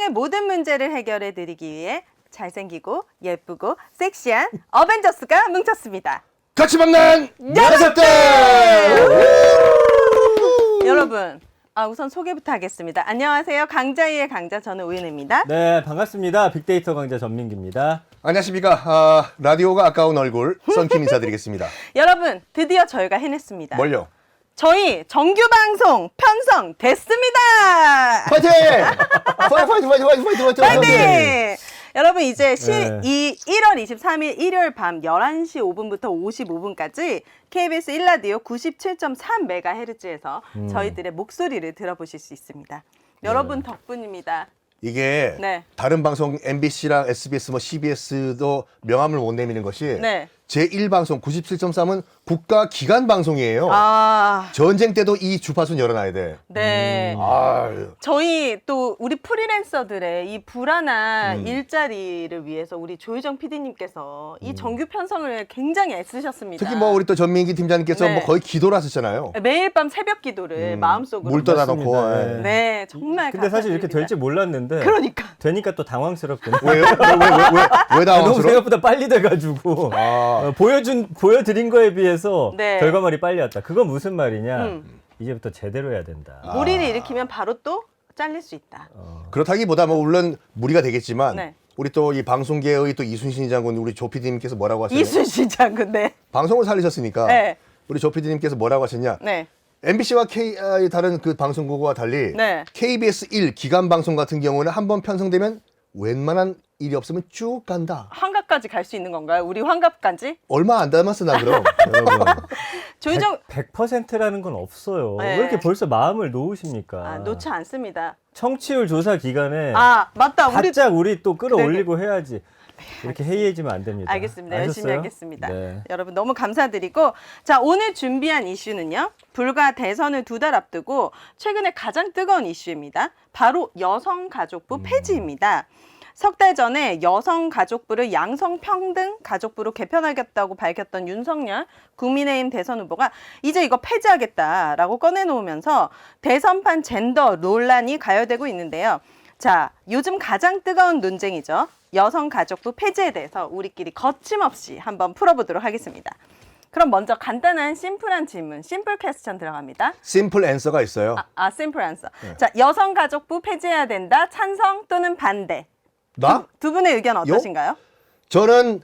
세상의 모든 문제를 해결해 드리기 위해 잘생기고 예쁘고 섹시한 어벤져스가 뭉쳤습니다. 같이 만난 녀석들! 여러분, 우선 소개부터 하겠습니다. 안녕하세요. 강자이의 강자, 저는 우윤입니다. 네, 반갑습니다. 빅데이터 강자 전민기입니다. 안녕하십니까. 라디오가 아까운 얼굴 썬킴 인사드리겠습니다. 여러분, 드디어 저희가 해냈습니다. 뭘요? 저희 정규 방송 편성됐습니다. 파이팅! 파이팅! 파이팅! 여러분 이제 네. 1월 23일 일요일 밤 11시 5분부터 55분까지 KBS 1라디오 97.3MHz에서 저희들의 목소리를 들어보실 수 있습니다. 여러분 덕분입니다. 이게 네. 다른 방송 MBC랑 SBS, CBS도 명함을 못 내미는 것이 네. 제1방송 97.3은 국가 기관 방송이에요. 전쟁 때도 이 주파수는 열어놔야 돼. 네. 아유. 저희 또 우리 프리랜서들의 이 불안한 일자리를 위해서 우리 조유정 PD님께서 이 정규 편성을 굉장히 애쓰셨습니다. 특히 뭐 우리 또 전민기 팀장님께서 네. 뭐 거의 기도를 하셨잖아요. 매일 밤 새벽 기도를 마음속으로 물 떠다 놓고. 맞습니다. 예. 네, 정말 근데 사실 이렇게 감사드립니다. 될지 몰랐는데 그러니까. 되니까 또 당황스럽구나. 왜요? 왜 너무 당황스러워? 생각보다 빨리 돼가지고 보여드린 거에 비해서 네. 결과물이 빨리 왔다. 그건 무슨 말이냐? 이제부터 제대로 해야 된다. 무리를 일으키면 바로 또 잘릴 수 있다. 그렇다기보다 뭐 물론 무리가 되겠지만 네. 우리 또 이 방송계의 또 이순신 장군 우리 조 PD님께서 뭐라고 하셨냐? 이순신 장군, 네. 방송을 살리셨으니까 네. 우리 조 PD님께서 뭐라고 하셨냐? 네. MBC와 다른 그 방송국과 달리 네. KBS 1 기관 방송 같은 경우는 한번 편성되면 웬만한 일이 없으면 쭉 간다. 환갑까지 갈 수 있는 건가요? 우리 환갑까지? 얼마 안 남았어 나 그럼. 여러분. 조유정 100%라는 건 없어요. 네. 왜 이렇게 벌써 마음을 놓으십니까? 놓지 않습니다. 청취율 조사 기간에 맞다. 바짝 우리 또 끌어올리고 해야지. 이렇게 해이해지면 안 됩니다. 알겠습니다. 열심히 아셨어요? 하겠습니다. 네. 여러분 너무 감사드리고, 자, 오늘 준비한 이슈는요. 불과 대선을 2달 앞두고 최근에 가장 뜨거운 이슈입니다. 바로 여성가족부 폐지입니다. 석 달 전에 여성가족부를 양성평등 가족부로 개편하겠다고 밝혔던 윤석열 국민의힘 대선 후보가 이제 이거 폐지하겠다라고 꺼내놓으면서 대선판 젠더 논란이 가열되고 있는데요. 자, 요즘 가장 뜨거운 논쟁이죠. 여성가족부 폐지에 대해서 우리끼리 거침없이 한번 풀어보도록 하겠습니다. 그럼 먼저 간단한 심플한 질문, 심플 퀘스천 들어갑니다. 심플 앤서가 있어요. 심플 안서. 자, 여성가족부 폐지해야 된다, 찬성 또는 반대. 나? 두 분의 의견 어떠신가요? 저는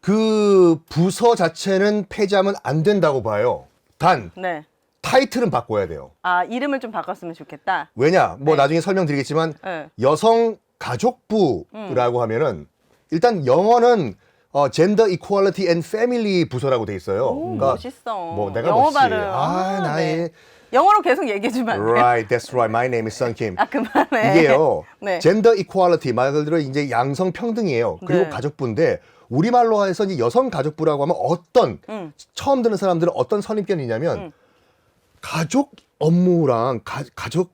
그 부서 자체는 폐지하면 안 된다고 봐요. 단 네. 타이틀은 바꿔야 돼요. 이름을 좀 바꿨으면 좋겠다. 왜냐? 뭐 네. 나중에 설명드리겠지만 네. 여성 가족부라고 하면은 일단 영어는 젠더 이퀄리티 앤 패밀리 부서라고 돼 있어요. 멋있어. 뭐 내가 영어 멋있지. 발음. 나의 네. 영어로 계속 얘기해주면 안 돼요? Right, that's right. My name is Sun Kim. 그만해. 이게요. 네. 젠더 이퀄리티 말 그대로 이제 양성 평등이에요. 그리고 네. 가족부인데 우리말로 해서 이제 여성 가족부라고 하면 어떤 처음 듣는 사람들은 어떤 선입견이냐면 가족 업무랑 가족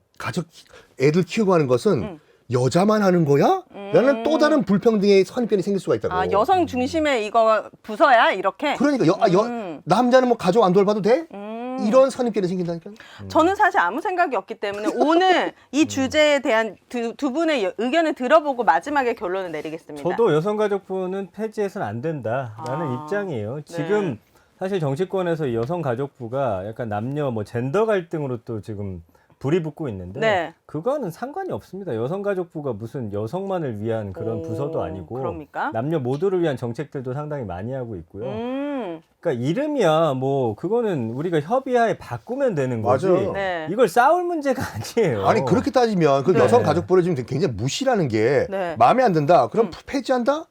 애들 키우고 하는 것은 여자만 하는 거야? 라는 또 다른 불평등의 선입견이 생길 수가 있다고. 여성 중심의 이거 부서야? 이렇게? 그러니까 남자는 뭐 가족 안 돌봐도 돼? 이런 선입견이 생긴다니까. 저는 사실 아무 생각이 없기 때문에 오늘 이 주제에 대한 두 분의 의견을 들어보고 마지막에 결론을 내리겠습니다. 저도 여성가족부는 폐지해서는 안 된다라는 입장이에요. 지금 사실 정치권에서 이 여성가족부가 약간 남녀 뭐 젠더 갈등으로 또 지금 불이 붙고 있는데 네. 그거는 상관이 없습니다. 여성가족부가 무슨 여성만을 위한 그런 부서도 아니고 그럽니까? 남녀 모두를 위한 정책들도 상당히 많이 하고 있고요. 그러니까 이름이야 뭐 그거는 우리가 협의하에 바꾸면 되는 거지. 맞아요. 네. 이걸 싸울 문제가 아니에요. 아니 그렇게 따지면 그 네. 여성 가족부를 지금 굉장히 무시라는 게 네. 마음에 안 든다. 그럼 폐지한다?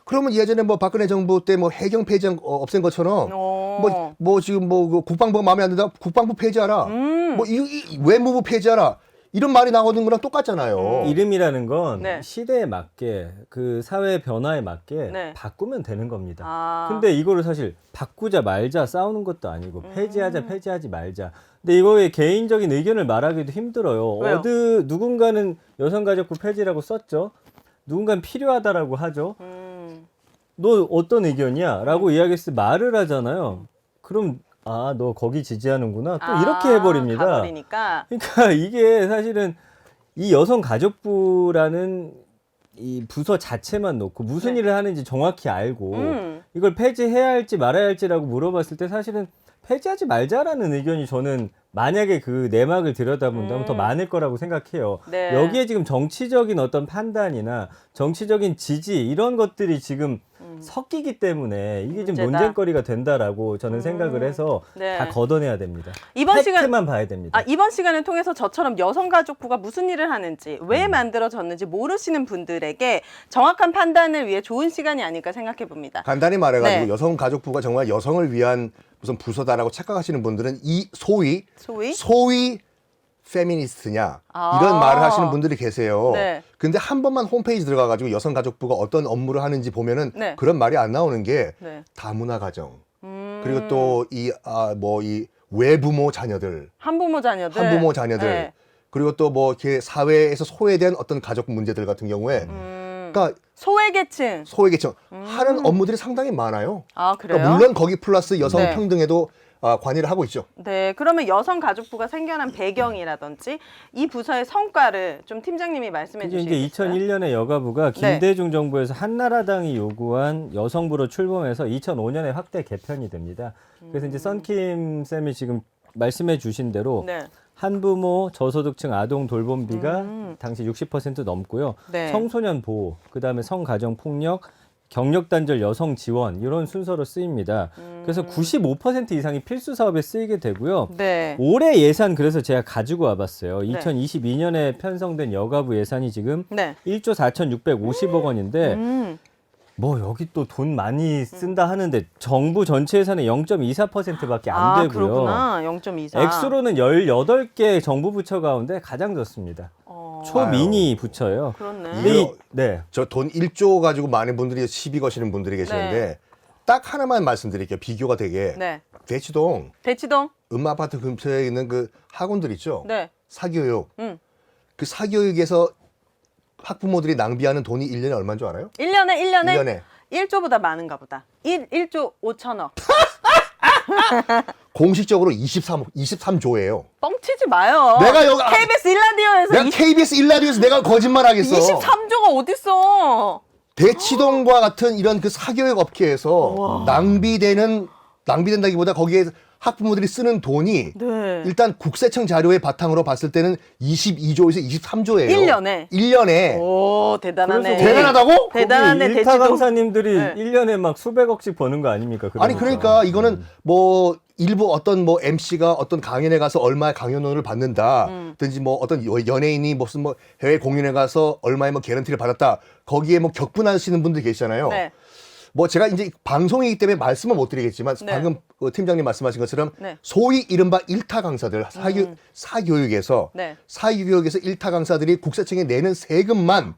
그러면 예전에 뭐 박근혜 정부 때 뭐 해경 폐지 없앤 것처럼 뭐 지금 뭐 그 국방부가 마음에 안 든다. 국방부 폐지하라. 뭐 이 외무부 폐지하라. 이런 말이 나오는 거랑 똑같잖아요. 이름이라는 건 네. 시대에 맞게 그 사회 변화에 맞게 네. 바꾸면 되는 겁니다. 근데 이거를 사실 바꾸자 말자 싸우는 것도 아니고 폐지하자 폐지하지 말자. 근데 이거에 개인적인 의견을 말하기도 힘들어요. 왜요? 누군가는 여성가족부 폐지라고 썼죠. 누군가는 필요하다라고 하죠. 너 어떤 의견이야? 라고 이야기했을 때 말을 하잖아요. 그럼 너 거기 지지하는구나. 또 이렇게 해버립니다. 가버리니까. 그러니까 이게 사실은 이 여성가족부라는 이 부서 자체만 놓고 무슨 네. 일을 하는지 정확히 알고 이걸 폐지해야 할지 말아야 할지라고 물어봤을 때 사실은 폐지하지 말자라는 의견이 저는 만약에 그 내막을 들여다본다면 더 많을 거라고 생각해요. 네. 여기에 지금 정치적인 어떤 판단이나 정치적인 지지 이런 것들이 지금 섞이기 때문에 이게 지금 문제다. 논쟁거리가 된다라고 저는 생각을 해서 네. 다 걷어내야 됩니다. 이번 시간 팩트만 봐야 됩니다. 이번 시간을 통해서 저처럼 여성가족부가 무슨 일을 하는지, 왜 만들어졌는지 모르시는 분들에게 정확한 판단을 위해 좋은 시간이 아닐까 생각해 봅니다. 간단히 말해가지고 네. 여성가족부가 정말 여성을 위한 무슨 부서다라고 착각하시는 분들은 이 소위 페미니스트냐 아. 이런 말을 하시는 분들이 계세요. 네. 근데 한 번만 홈페이지 들어가가지고 여성가족부가 어떤 업무를 하는지 보면은 네. 그런 말이 안 나오는 게 네. 다문화 가정 그리고 또 이 외부모 자녀들, 한부모 자녀들. 한부모 자녀들 네. 그리고 또 뭐 이렇게 사회에서 소외된 어떤 가족 문제들 같은 경우에 그러니까 소외계층. 소외계층 하는 업무들이 상당히 많아요. 아, 그래요? 그러니까 물론 거기 플러스 여성 네. 평등에도 관여를 하고 있죠. 네, 그러면 여성가족부가 생겨난 배경이라든지 이 부서의 성과를 좀 팀장님이 말씀해 이게 주시겠어요? 2001년에 여가부가 네. 김대중 정부에서 한나라당이 요구한 여성부로 출범해서 2005년에 확대 개편이 됩니다. 그래서 이제 썬킴 쌤이 지금 말씀해 주신 대로 네. 한부모 저소득층 아동 돌봄비가 당시 60% 넘고요. 네. 청소년 보호, 그다음에 성가정 폭력, 경력 단절 여성 지원 이런 순서로 쓰입니다. 그래서 95% 이상이 필수 사업에 쓰이게 되고요. 네. 올해 예산 그래서 제가 가지고 와봤어요. 네. 2022년에 편성된 여가부 예산이 지금 네. 1조 4,650억 원인데 뭐 여기 또 돈 많이 쓴다 하는데 정부 전체 예산의 0.24%밖에 안 되고요. 그렇구나. 0.24. 액수로는 18개 정부 부처 가운데 가장 적습니다. 초미니 부처예요. 그렇네. 근데 네. 저 돈 1조 가지고 많은 분들이 시비 거시는 분들이 계시는데 네. 딱 하나만 말씀드릴게요. 비교가 되게. 네. 대치동 대치동. 음마아파트 근처에 있는 그 학원들 있죠. 네. 사교육. 음. 그 사교육에서 학부모들이 낭비하는 돈이 1년에 얼마인 줄 알아요? 1년에 1년에 1조보다 많은가 보다. 1조 5천억. 공식적으로 23조예요. 뻥치지 마요. 내가 여기 KBS 일라디오에서 내가 KBS 일라디오에서 내가 거짓말 하겠어. 23조가 어딨어. 대치동과 같은 이런 그 사교육 업계에서 낭비된다기보다 거기에 학부모들이 쓰는 돈이 네. 일단 국세청 자료의 바탕으로 봤을 때는 22조에서 23조예요. 1년에. 1년에. 오, 대단하네. 그래서 대단하다고? 대단한데 거기 일타 대치동. 강사님들이 네. 1년에 막 수백억씩 버는 거 아닙니까? 아니 그러니까 이거는 뭐 일부 어떤 뭐 MC가 어떤 강연에 가서 얼마의 강연료를 받는다든지 뭐 어떤 연예인이 무슨 뭐 해외 공연에 가서 얼마의 뭐 개런티를 받았다. 거기에 뭐 격분하시는 분들 계시잖아요. 네. 뭐 제가 이제 방송이기 때문에 말씀은 못 드리겠지만 네. 방금 팀장님 말씀하신 것처럼 네. 소위 이른바 일타 강사들 사교육에서 네. 사교육에서 일타 강사들이 국세청에 내는 세금만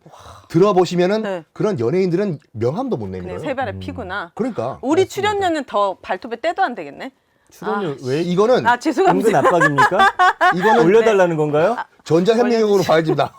들어보시면은 네. 그런 연예인들은 명함도 못 내는 그냥 거예요. 세 발의 피구나. 그러니까 우리 출연료는 더 발톱에 떼도 안 되겠네. 출연료 왜 이거는 아, 죄송합니다. 은근 압박입니까? 이거는 올려달라는 건가요? 전자협력용으로 봐야지 나.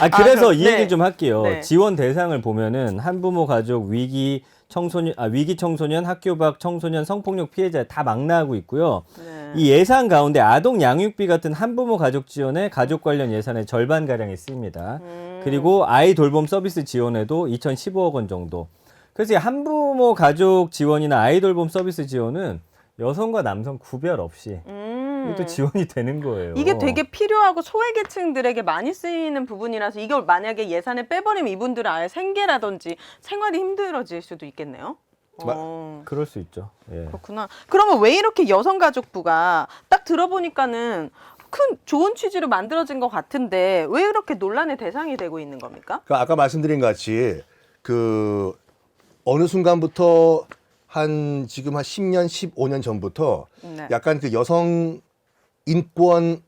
아 그래서 이 네. 얘기 좀 할게요. 네. 지원 대상을 보면은 한부모 가족 위기 청소년 학교 밖 청소년 성폭력 피해자 다 망라하고 있고요. 네. 이 예산 가운데 아동 양육비 같은 한부모 가족 지원에 가족 관련 예산의 절반 가량이 쓰입니다. 그리고 아이 돌봄 서비스 지원에도 2,015억 원 정도. 그래서 이 한부모 가족 지원이나 아이 돌봄 서비스 지원은 여성과 남성 구별 없이 이것도 지원이 되는 거예요. 이게 되게 필요하고 소외계층들에게 많이 쓰이는 부분이라서 이걸 만약에 예산을 빼버리면 이분들은 아예 생계라든지 생활이 힘들어질 수도 있겠네요. 그럴 수 있죠. 예. 그렇구나. 그러면 왜 이렇게 여성가족부가 딱 들어보니까는 큰 좋은 취지로 만들어진 것 같은데 왜 이렇게 논란의 대상이 되고 있는 겁니까? 그 아까 말씀드린 것 같이 그 어느 순간부터 지금 한 10년, 15년 전부터 네. 약간 그 여성 인권을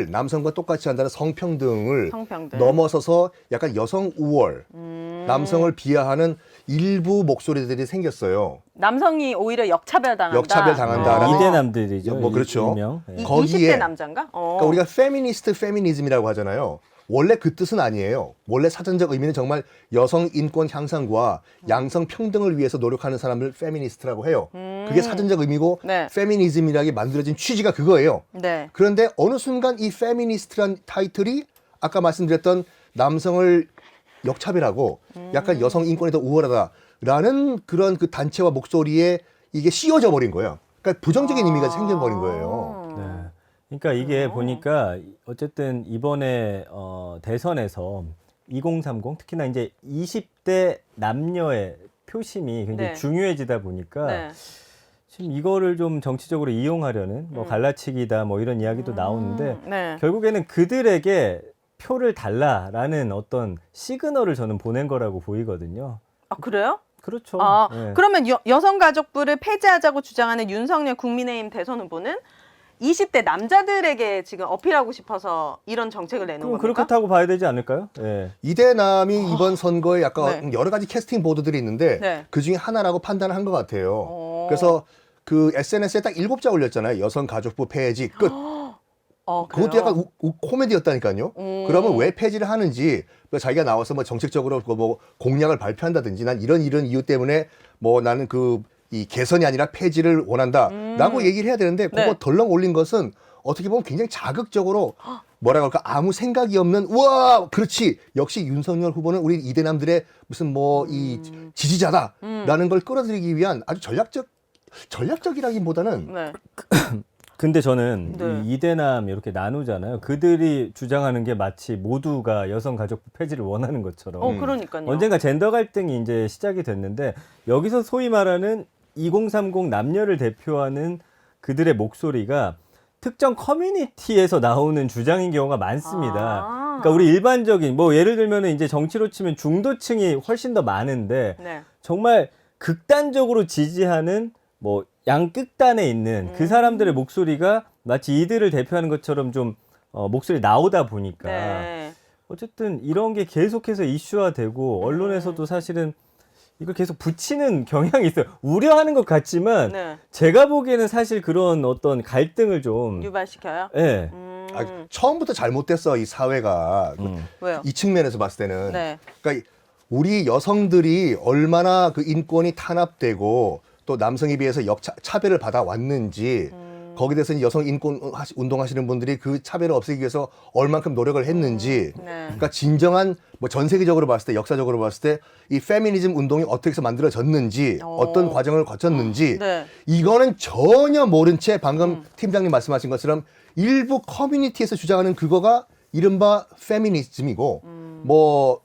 남성과 똑같이 한다는 성평등을 성평등. 넘어서서 약간 여성 우월, 남성을 비하하는 일부 목소리들이 생겼어요. 남성이 오히려 역차별 당한다. 역차별 당한다라는 이대남들이죠. 뭐 그렇죠. 일명. 예. 거기에 20대 남자인가? 그러니까 우리가 페미니즘이라고 하잖아요. 원래 그 뜻은 아니에요. 원래 사전적 의미는 정말 여성 인권 향상과 양성 평등을 위해서 노력하는 사람을 페미니스트라고 해요. 그게 사전적 의미고 네. 페미니즘이라게 만들어진 취지가 그거예요. 네. 그런데 어느 순간 이 페미니스트란 타이틀이 아까 말씀드렸던 남성을 역차별하고 약간 여성 인권이 더 우월하다라는 그런 그 단체와 목소리에 이게 씌워져 버린 거예요. 그러니까 부정적인 의미가 생겨버린 거예요. 네. 그러니까 이게 보니까 어쨌든 이번에 대선에서 2030 특히나 이제 20대 남녀의 표심이 굉장히 네. 중요해지다 보니까 네. 지금 이거를 좀 정치적으로 이용하려는 뭐 갈라치기다 뭐 이런 이야기도 나오는데 네. 결국에는 그들에게 표를 달라라는 어떤 시그널을 저는 보낸 거라고 보이거든요. 아, 그래요? 그렇죠. 아, 예. 그러면 여성가족부를 폐지하자고 주장하는 윤석열 국민의힘 대선 후보는 20대 남자들에게 지금 어필하고 싶어서 이런 정책을 내는 그럼 겁니까? 그렇다고 봐야 되지 않을까요? 예. 이대남이 이번 선거에 약간 네. 여러 가지 캐스팅 보도들이 있는데 네. 그 중에 하나라고 판단을 한 것 같아요. 오. 그래서 그 SNS에 딱 7자 올렸잖아요. 여성가족부 폐지 끝. 그것도 그래요? 약간 코미디였다니까요. 그러면 왜 폐지를 하는지 자기가 나와서 뭐 정책적으로 뭐 공약을 발표한다든지 난 이런 이유 때문에 뭐 나는 이 개선이 아니라 폐지를 원한다라고 얘기를 해야 되는데 그거 네. 덜렁 올린 것은 어떻게 보면 굉장히 자극적으로 뭐라 그럴까 아무 생각이 없는 우와 그렇지 역시 윤석열 후보는 우리 이대남들의 무슨 뭐 이 지지자다라는 걸 끌어들이기 위한 아주 전략적이라기보다는 네. 근데 저는 네. 이 이대남 이렇게 나누잖아요. 그들이 주장하는 게 마치 모두가 여성가족부 폐지를 원하는 것처럼 그러니까요. 언젠가 젠더 갈등이 이제 시작이 됐는데 여기서 소위 말하는 2030 남녀를 대표하는 그들의 목소리가 특정 커뮤니티에서 나오는 주장인 경우가 많습니다. 아. 그러니까 우리 일반적인 뭐 예를 들면은 이제 정치로 치면 중도층이 훨씬 더 많은데 네. 정말 극단적으로 지지하는 뭐 양극단에 있는 그 사람들의 목소리가 마치 이들을 대표하는 것처럼 좀 목소리 나오다 보니까 네. 어쨌든 이런 게 계속해서 이슈화되고 언론에서도 사실은 이걸 계속 붙이는 경향이 있어요. 우려하는 것 같지만 네. 제가 보기에는 사실 그런 어떤 갈등을 좀 유발시켜요? 예. 처음부터 잘못됐어 이 사회가 왜요? 이 측면에서 봤을 때는 네. 그러니까 우리 여성들이 얼마나 그 인권이 탄압되고 또 남성에 비해서 차별을 받아 왔는지 거기에 대해서 여성 인권 운동하시는 분들이 그 차별을 없애기 위해서 얼만큼 노력을 했는지 네. 그러니까 진정한 뭐 전 세계적으로 봤을 때 역사적으로 봤을 때 이 페미니즘 운동이 어떻게 해서 만들어졌는지 어떤 과정을 거쳤는지 네. 이거는 전혀 모른 채 방금 팀장님 말씀하신 것처럼 일부 커뮤니티에서 주장하는 그거가 이른바 페미니즘이고 뭐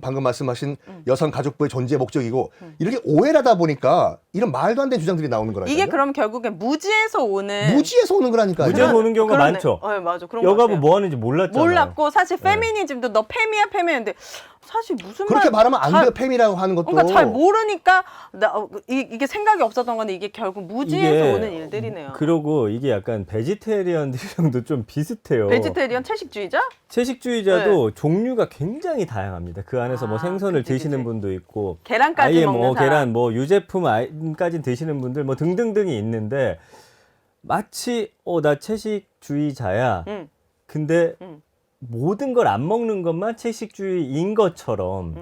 방금 말씀하신 여성 가족부의 존재 목적이고 이렇게 오해를 하다 보니까 이런 말도 안 되는 주장들이 나오는 거라니까요. 이게 그럼 결국엔 무지에서 오는 무지에서 오는 거라니까요. 무지에서 오는 경우가 그러네. 많죠. 네, 맞아. 그런 거 여가부 같아요. 뭐 하는지 몰랐잖아요. 몰랐고 사실 페미니즘도 너 페미야 페미인데 사실 무슨 그렇게 말하면 안 잘- 돼요. 페미라고 하는 것도. 그러니까 잘 모르니까 이게 생각이 없었던 건데 이게 결국 무지에서 오는 일들이네요. 그러고 이게 약간 베지테리언들이랑도 좀 비슷해요. 베지테리언 채식주의자? 채식주의자도 종류가 굉장히 다양합니다. 그 안에서 뭐 생선을 그치, 드시는 그치. 분도 있고 계란까지 아예 먹는 뭐 사람. 계란 뭐 유제품까지 드시는 분들 뭐 등등등이 있는데 마치 나 채식주의자야. 응. 근데 응. 모든 걸 안 먹는 것만 채식주의인 것처럼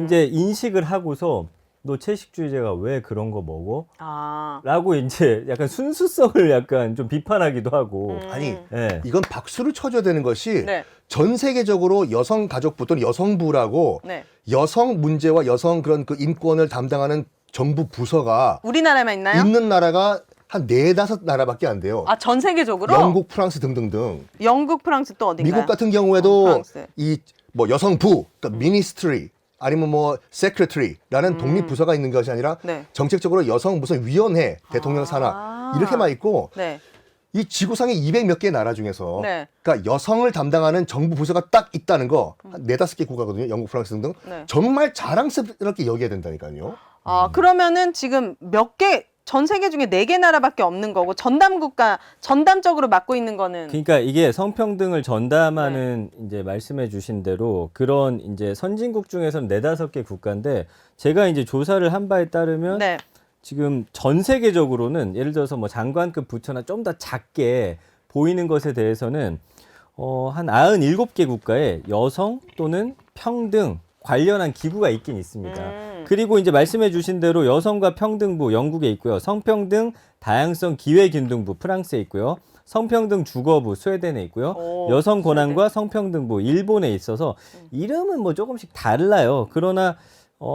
이제 인식을 하고서 너 채식주의자가 왜 그런 거 먹어? 아. 라고 이제 약간 순수성을 약간 좀 비판하기도 하고. 아니 예. 이건 박수를 쳐줘야 되는 것이 네. 전 세계적으로 여성가족부 또는 여성부라고 네. 여성 문제와 여성 그런 그 인권을 담당하는 정부 부서가 우리나라에만 있나요? 있는 나라가 한 4-5나라밖에 안 돼요. 아, 전 세계적으로? 영국, 프랑스 등등등. 영국, 프랑스 또 어딘가요? 미국 같은 경우에도 프랑스. 이 뭐 여성부, 그러니까 미니스트리 아니면 뭐 세크레터리라는 독립 부서가 있는 것이 아니라 네. 정책적으로 여성 무슨 위원회, 대통령 산하 이렇게만 있고 네. 이 지구상에 200 몇 개 나라 중에서 네. 그러니까 여성을 담당하는 정부 부서가 딱 있다는 거 한 4-5개 국가거든요. 영국, 프랑스 등등. 네. 정말 자랑스럽게 여겨야 된다니까요. 아, 그러면은 지금 몇 개, 전 세계 중에 4개 나라밖에 없는 거고 전담적으로 맡고 있는 거는 그러니까 이게 성평등을 전담하는 이제 말씀해 주신 대로 그런 이제 선진국 중에서는 4-5개 국가인데 제가 이제 조사를 한 바에 따르면 네. 지금 전 세계적으로는 예를 들어서 뭐 장관급 부처나 좀 더 작게 보이는 것에 대해서는 한 97개 국가에 여성 또는 평등 관련한 기구가 있긴 있습니다. 그리고 이제 말씀해 주신 대로 여성과 평등부 영국에 있고요. 성평등 다양성 기회균등부 프랑스에 있고요. 성평등 주거부 스웨덴에 있고요. 오, 여성 권한과 성평등부 일본에 있어서 이름은 뭐 조금씩 달라요. 그러나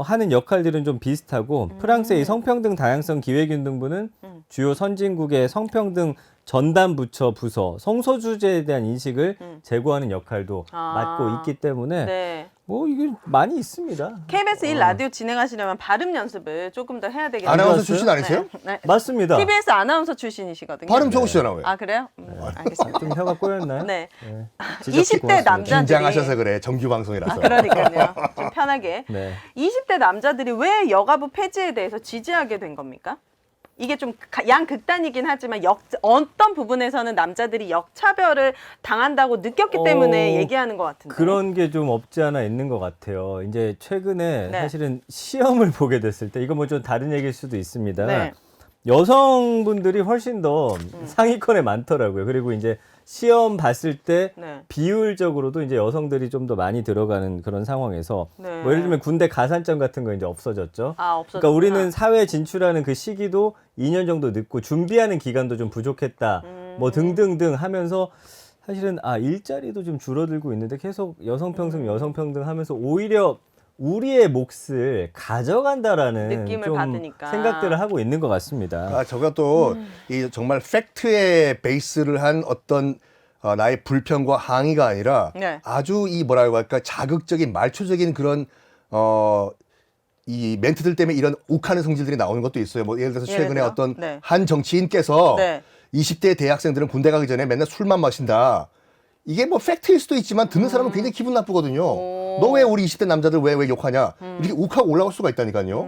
하는 역할들은 좀 비슷하고 프랑스의 성평등 다양성 기획운동부는 주요 선진국의 성평등 전담 부서 성소수자에 대한 인식을 제고하는 역할도 맡고 있기 때문에 네. 뭐 이게 많이 있습니다. KBS 1라디오 진행하시려면 발음 연습을 조금 더 해야 되겠네요. 아나운서 출신 아니세요? 네. 맞습니다. TBS 아나운서 출신이시거든요. 발음 좋으시잖아 왜? 아 그래요? 알겠습니다. 좀 혀가 꼬였나요? 네. 네. 20대 고맙습니다. 남자들이 긴장하셔서 그래. 정규 방송이라서. 그러니까요. 좀 편하게. 네. 20대 남자들이 왜 여가부 폐지에 대해서 지지하게 된 겁니까? 이게 좀 양극단이긴 하지만 어떤 부분에서는 남자들이 역차별을 당한다고 느꼈기 때문에 얘기하는 것 같은데. 그런 게 좀 없지 않아 있는 것 같아요. 이제 최근에 네. 사실은 시험을 보게 됐을 때 이거 뭐 좀 다른 얘기일 수도 있습니다. 네. 여성분들이 훨씬 더 상위권에 많더라고요. 그리고 이제 시험 봤을 때 네. 비율적으로도 이제 여성들이 좀 더 많이 들어가는 그런 상황에서 네. 뭐 예를 들면 군대 가산점 같은 거 이제 없어졌죠. 아, 없어졌구나. 그러니까 우리는 사회에 진출하는 그 시기도 2년 정도 늦고 준비하는 기간도 좀 부족했다. 뭐 등등등 하면서 사실은 일자리도 좀 줄어들고 있는데 계속 여성평등 하면서 오히려 우리의 몫을 가져간다라는 느낌을 좀 받으니까. 생각들을 하고 있는 것 같습니다. 저가 또 이 정말 팩트에 베이스를 한 어떤 나의 불평과 항의가 아니라 네. 아주 이 뭐라고 할까 자극적인 말초적인 그런 이 멘트들 때문에 이런 욱하는 성질들이 나오는 것도 있어요. 뭐 예를 들어서 예를 최근에 들어? 어떤 네. 한 정치인께서 네. 20대 대학생들은 군대 가기 전에 맨날 술만 마신다. 이게 뭐 팩트일 수도 있지만 듣는 사람은 굉장히 기분 나쁘거든요. 너 왜 우리 20대 남자들 왜 욕하냐? 이렇게 욱하고 올라갈 수가 있다니까요.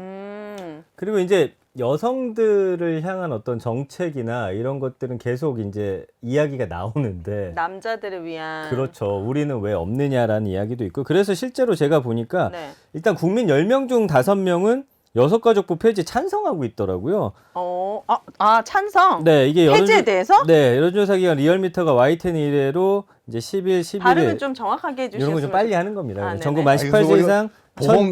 그리고 이제 여성들을 향한 어떤 정책이나 이런 것들은 계속 이제 이야기가 나오는데 남자들을 위한. 그렇죠. 우리는 왜 없느냐라는 이야기도 있고 그래서 실제로 제가 보니까 네. 일단 국민 10명 중 5명은 여성가족부 폐지 찬성하고 있더라고요. 찬성. 네, 이게 폐지에 대해서? 네, 여론조사기관 리얼미터가 YTN 이래로 이제 10일, 11일 발음을 좀 정확하게 해주시면 이런 거 좀 빨리 하는 겁니다. 네네. 전국 만 18세 이상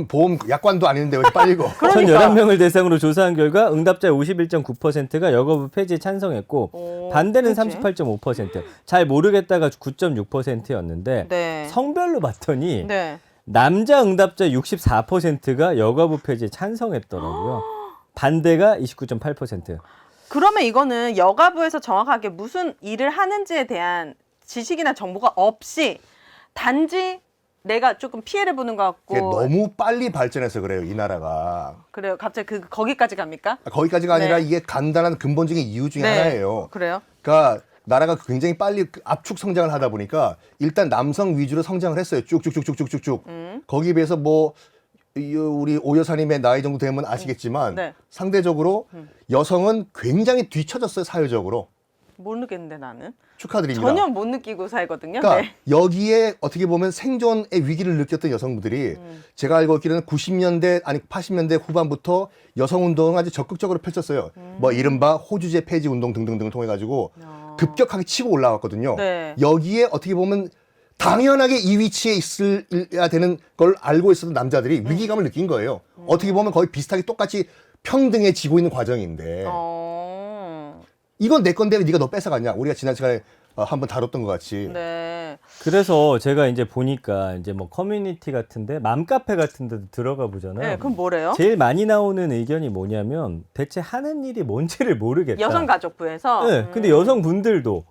보험 약관도 아닌데 왜 이렇게 빨리 읽어? 1,011명을 대상으로 조사한 결과 응답자의 51.9%가 여가부 폐지에 찬성했고 반대는 그치? 38.5%, 잘 모르겠다가 9.6%였는데 네. 성별로 봤더니 네. 남자 응답자 64%가 여가부 폐지에 찬성했더라고요. 반대가 29.8%. 그러면 이거는 여가부에서 정확하게 무슨 일을 하는지에 대한 지식이나 정보가 없이 단지 내가 조금 피해를 보는 것 같고. 이게 너무 빨리 발전해서 그래요, 이 나라가. 그래요. 갑자기 거기까지 갑니까? 거기까지가 아니라 네. 이게 간단한 근본적인 이유 중에 네. 하나예요. 그래요? 그러니까 나라가 굉장히 빨리 압축 성장을 하다 보니까 일단 남성 위주로 성장을 했어요. 쭉쭉쭉쭉쭉쭉. 거기에 비해서 뭐 우리 오 여사님의 나이 정도 되면 아시겠지만 네. 상대적으로 여성은 굉장히 뒤처졌어요, 사회적으로. 모르겠는데 나는. 축하드립니다. 전혀 못 느끼고 살거든요. 그러니까 네. 여기에 어떻게 보면 생존의 위기를 느꼈던 여성분들이 제가 알고 있기로는 90년대 아니 80년대 후반부터 여성 운동을 아주 적극적으로 펼쳤어요. 뭐 이른바 호주제 폐지 운동 등등등을 통해 가지고 급격하게 치고 올라왔거든요. 네. 여기에 어떻게 보면 당연하게 이 위치에 있어야 되는 걸 알고 있었던 남자들이 위기감을 느낀 거예요. 어떻게 보면 거의 비슷하게 똑같이 평등해지고 있는 과정인데 이건 내 건데 왜 네가 너 뺏어갔냐? 우리가 지난 시간에 한번 다뤘던 것 같이. 네. 그래서 제가 이제 보니까 이제 뭐 커뮤니티 같은데 맘카페 같은 데도 들어가 보잖아요. 네. 그럼 뭐래요? 제일 많이 나오는 의견이 뭐냐면 대체 하는 일이 뭔지를 모르겠다. 여성가족부에서. 네, 근데 여성분들도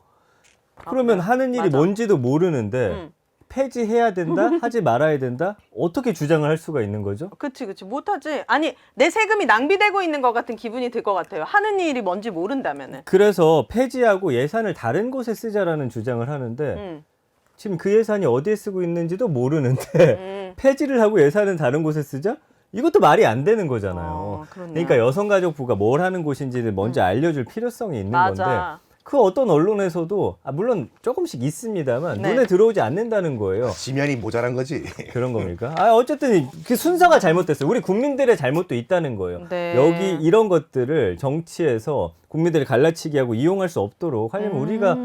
그러면 그래요? 하는 일이 맞아. 뭔지도 모르는데 폐지해야 된다, 하지 말아야 된다, 어떻게 주장을 할 수가 있는 거죠? 그치. 못하지. 아니, 내 세금이 낭비되고 있는 것 같은 기분이 들 것 같아요. 하는 일이 뭔지 모른다면은. 그래서 폐지하고 예산을 다른 곳에 쓰자라는 주장을 하는데 음. 지금 그 예산이 어디에 쓰고 있는지도 모르는데 폐지를 하고 예산은 다른 곳에 쓰자? 이것도 말이 안 되는 거잖아요. 그렇네요. 그러니까 여성가족부가 뭘 하는 곳인지를 먼저 알려줄 필요성이 있는 맞아. 건데 그 어떤 언론에서도 물론 조금씩 있습니다만 네. 눈에 들어오지 않는다는 거예요. 지면이 모자란 거지. 그런 겁니까? 어쨌든 그 순서가 잘못됐어요. 우리 국민들의 잘못도 있다는 거예요. 네. 여기 이런 것들을 정치에서 국민들을 갈라치기 하고 이용할 수 없도록 하려면 우리가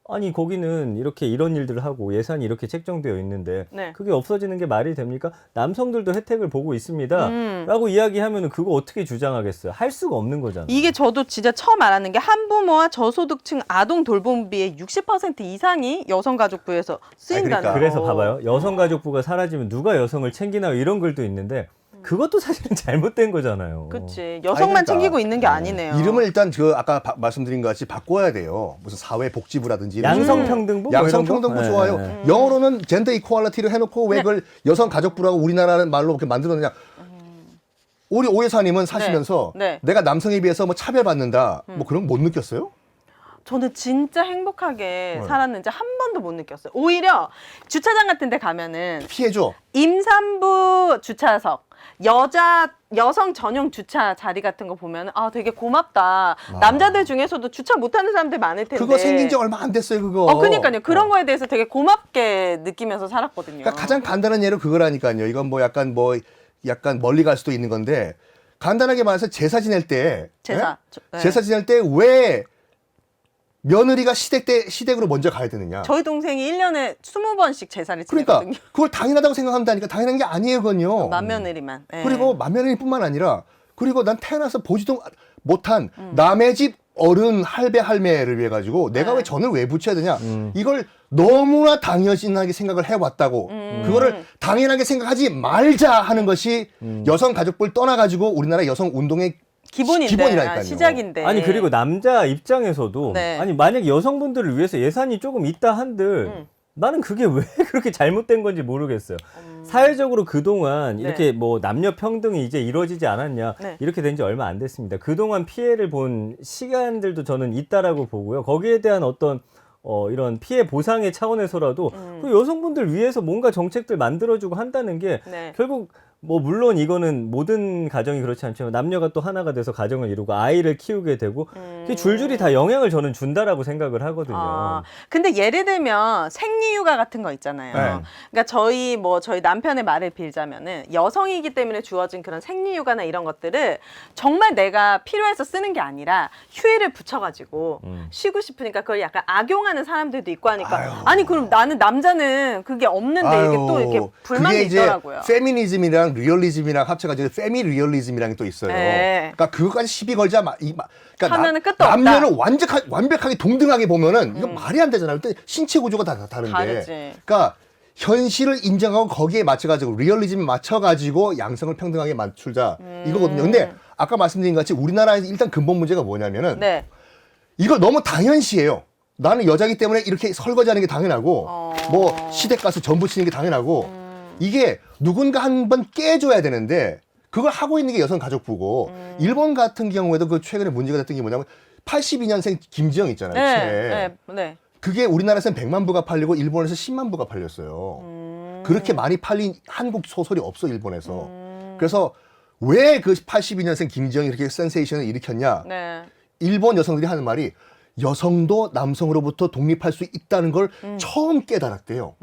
아니 거기는 이렇게 이런 일들을 하고 예산이 이렇게 책정되어 있는데 네. 그게 없어지는 게 말이 됩니까? 남성들도 혜택을 보고 있습니다. 라고 이야기하면은 그거 어떻게 주장하겠어요? 할 수가 없는 거잖아요. 이게 저도 진짜 처음 알았는 게 한부모와 저소득층 아동 돌봄비의 60% 이상이 여성가족부에서 쓰인다는 그러니까. 거. 그래서 봐봐요. 여성가족부가 사라지면 누가 여성을 챙기나 이런 글도 있는데 그것도 사실은 잘못된 거잖아요. 그치. 여성만 그러니까. 챙기고 있는 게 아니네요. 이름을 일단 그 아까 말씀드린 것 같이 바꿔야 돼요. 무슨 사회복지부라든지 이런 양성평등부? 뭐 양성평등부 이런 거? 좋아요. 네. 영어로는 젠더 이퀄리티를 해놓고 왜 그걸 여성가족부라고 우리나라는 말로 이렇게 만들었느냐. 우리 오 여사님은 사시면서 네. 내가 남성에 비해서 뭐 차별받는다 뭐 그런 거 못 느꼈어요? 저는 진짜 행복하게 살았는지 한 번도 못 느꼈어요. 오히려 주차장 같은 데 가면은 피해줘. 임산부 주차석, 여성 전용 주차 자리 같은 거 보면 아 되게 고맙다. 남자들 중에서도 주차 못하는 사람들 많을 텐데. 그거 생긴 지 얼마 안 됐어요, 그거. 그러니까요. 그런 거에 대해서 되게 고맙게 느끼면서 살았거든요. 그러니까 가장 간단한 예로 그거라니까요. 이건 뭐 약간 멀리 갈 수도 있는 건데 간단하게 말해서 제사 지낼 때 제사. 예? 네. 제사 지낼 때 왜 며느리가 시댁으로 먼저 가야 되느냐? 저희 동생이 1년에 20번씩 제사를 그러니까 지내거든요. 그걸 당연하다고 생각한다니까 당연한 게 아니에요, 그건요. 맏며느리만. 예. 그리고 맏며느리뿐만 아니라 그리고 난 태어나서 보지도 못한 남의 집 어른 할배 할매를 위해 가지고 내가 네. 왜 전을 왜 붙여야 되냐? 이걸 너무나 당연하게 생각을 해왔다고 그거를 당연하게 생각하지 말자 하는 것이 여성 가족부를 떠나 가지고 우리나라 여성 운동의 기본이라니까요. 시작인데. 아니 그리고 남자 입장에서도 네. 아니 만약 여성분들을 위해서 예산이 조금 있다 한들 나는 그게 왜 그렇게 잘못된 건지 모르겠어요. 사회적으로 그동안 네. 이렇게 뭐 남녀 평등이 이제 이루어지지 않았냐 네. 이렇게 된 지 얼마 안 됐습니다. 그동안 피해를 본 시간들도 저는 있다라고 보고요. 거기에 대한 어떤 이런 피해 보상의 차원에서라도 그 여성분들 위해서 뭔가 정책들 만들어주고 한다는 게 네. 결국 뭐 물론 이거는 모든 가정이 그렇지 않지만 남녀가 또 하나가 돼서 가정을 이루고 아이를 키우게 되고 그게 줄줄이 다 영향을 저는 준다라고 생각을 하거든요. 근데 예를 들면 생리휴가 같은 거 있잖아요. 네. 그러니까 저희 남편의 말을 빌자면은 여성이기 때문에 주어진 그런 생리휴가나 이런 것들을 정말 내가 필요해서 쓰는 게 아니라 휴일을 붙여가지고 쉬고 싶으니까 그걸 약간 악용하는 사람들도 있고 하니까 아니 그럼 나는 남자는 그게 없는데 이게 또 이렇게 불만이 그게 이제 있더라고요. 페미니즘이랑 리얼리즘이랑 합쳐가지고 페미 리얼리즘이라는 게 또 있어요. 네. 그러니까 그거까지 시비 걸자 그러니까 하면은 끝도 없다. 남녀를 완벽하게 동등하게 보면은 이건 말이 안 되잖아요. 일단 신체 구조가 다 다른데. 다르지. 그러니까 현실을 인정하고 거기에 맞춰가지고 리얼리즘에 맞춰가지고 양성을 평등하게 맞추자 이거거든요. 근데 아까 말씀드린 것 같이 우리나라에서 일단 근본 문제가 뭐냐면은 네. 이걸 너무 당연시해요. 나는 여자기 때문에 이렇게 설거지하는 게 당연하고 뭐 시댁 가서 전 부치는 게 당연하고 이게 누군가 한 번 깨줘야 되는데 그걸 하고 있는 게 여성가족부고 일본 같은 경우에도 그 최근에 문제가 됐던 게 뭐냐면 82년생 김지영 있잖아요. 네. 네. 그게 우리나라에서는 100만 부가 팔리고 일본에서 10만 부가 팔렸어요. 그렇게 많이 팔린 한국 소설이 없어 일본에서. 그래서 왜 그 82년생 김지영이 이렇게 센세이션을 일으켰냐? 네. 일본 여성들이 하는 말이 여성도 남성으로부터 독립할 수 있다는 걸 처음 깨달았대요.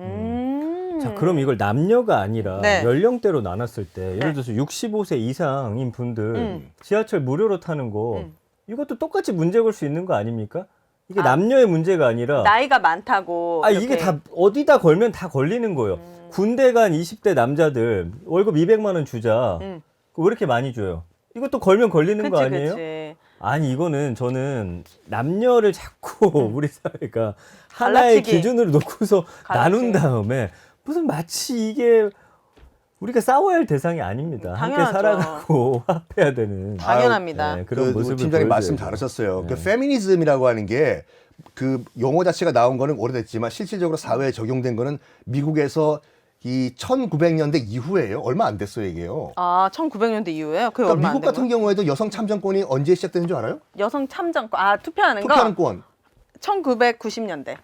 자, 그럼 이걸 남녀가 아니라 네. 연령대로 나눴을 때 예를 들어서 65세 이상인 분들 지하철 무료로 타는 거 이것도 똑같이 문제 걸 수 있는 거 아닙니까? 이게 남녀의 문제가 아니라 나이가 많다고. 아 이렇게. 이게 다 어디다 걸면 다 걸리는 거예요. 군대 간 20대 남자들 월급 200만 원 주자. 왜 이렇게 많이 줘요? 이것도 걸면 걸리는 거 아니에요? 그치. 아니 이거는 저는 남녀를 자꾸 우리 사회가 하나의 갈라치기. 기준으로 놓고서 나눈 갈라치기. 다음에 무슨 마치 이게 우리가 싸워야 할 대상이 아닙니다. 함께 당연하죠. 살아가고 화합해야 되는 당연합니다. 네, 그런 모습을 팀장님 말씀 보여줘야죠. 잘하셨어요. 그 페미니즘이라고 하는 게 그 용어 자체가 나온 거는 오래됐지만 실질적으로 사회에 적용된 거는 미국에서 이 1900년대 이후에요. 얼마 안 됐어요, 이게요. 아, 1900년대 이후에요? 그게 그러니까 얼마 안 미국 같은 되고요? 경우에도 여성 참정권이 언제 시작되는 줄 알아요? 여성 참정권. 아, 투표하는 거? 투표하는 권. 1990년대.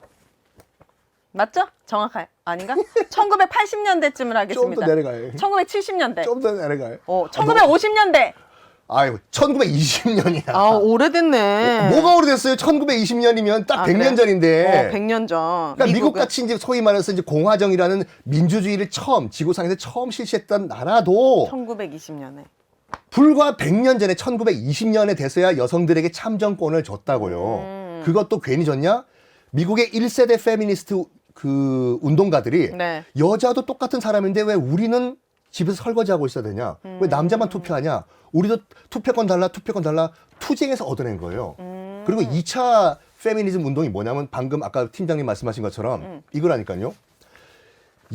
맞죠? 정확해. 아닌가? 1980년대쯤을 좀 하겠습니다. 더 내려가요. 1970년대. 좀 더 내려가요. 1950년대. 아유, 1920년이야. 아, 오래됐네. 뭐가 오래됐어요? 1920년이면 딱 아, 100년 그래? 전인데. 100년 전. 그러니까 미국 미국은? 같이 이제 소위 말해서 이제 공화정이라는 민주주의를 지구상에서 처음 실시했던 나라도 1920년에. 불과 100년 전에 1920년에 돼서야 여성들에게 참정권을 줬다고요. 그것도 괜히 줬냐? 미국의 1세대 페미니스트 그 운동가들이 네. 여자도 똑같은 사람인데 왜 우리는 집에서 설거지하고 있어야 되냐? 왜 남자만 투표하냐? 우리도 투표권 달라, 투표권 달라, 투쟁에서 얻어낸 거예요. 그리고 2차 페미니즘 운동이 뭐냐면 방금 아까 팀장님 말씀하신 것처럼 이거라니까요.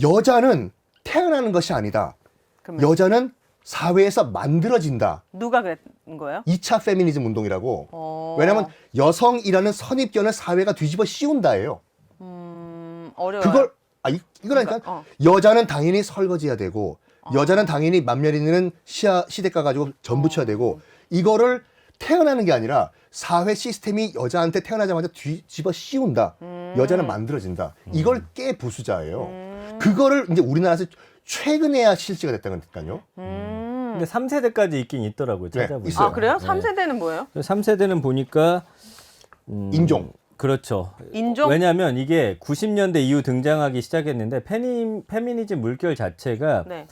여자는 태어나는 것이 아니다. 그러면 여자는 사회에서 만들어진다. 누가 그랬는 거예요? 2차 페미니즘 운동이라고. 왜냐하면 여성이라는 선입견을 사회가 뒤집어 씌운다예요. 어려워요. 그걸 이거라니까 그러니까, 여자는 당연히 설거지해야 되고 여자는 당연히 만면있는 시댁 가가지고 전 부쳐야 되고 이거를 태어나는 게 아니라 사회 시스템이 여자한테 태어나자마자 뒤집어 씌운다. 여자는 만들어진다. 이걸 깨 부수자예요. 그거를 이제 우리나라에서 최근에야 실시가 됐다니까요. 근데 3세대까지 있긴 있더라고요. 네, 찾아보니까. 있어요. 아, 그래요? 3세대는 뭐예요? 3세대는 보니까 인종. 그렇죠. 인종? 왜냐하면 이게 90년대 이후 등장하기 시작했는데 페미니즘 물결 자체가 네.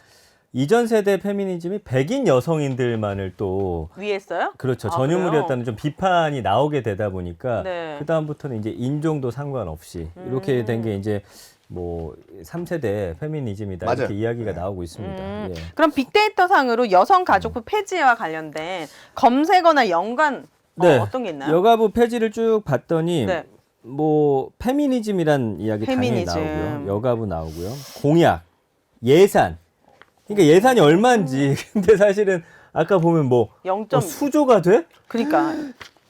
이전 세대 페미니즘이 백인 여성인들만을 또 위에 써요? 그렇죠. 아, 전유물이었다는 좀 비판이 나오게 되다 보니까 네. 그 다음부터는 이제 인종도 상관없이 이렇게 된 게 이제 뭐 3세대 페미니즘이다 맞아요. 이렇게 이야기가 나오고 있습니다. 예. 그럼 빅데이터 상으로 여성가족부 폐지와 관련된 검색어나 연관 어떤 게 있나요? 여가부 폐지를 쭉 봤더니 네. 뭐 페미니즘이란 이야기 페미니즘. 당연히 나오고요. 여가부 나오고요. 공약, 예산. 그러니까 예산이 얼마인지. 근데 사실은 아까 보면 뭐 0. 수조가 돼? 그러니까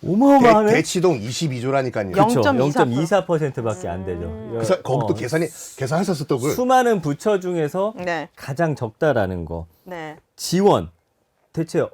어마어마하네. 대치동 22조라니까요. 그렇죠. 0.24%. 0.24%밖에 안 되죠. 그래서 거기 또 계산했었어 또 그. 수많은 부처 중에서 네. 가장 적다라는 거. 네. 지원. 대체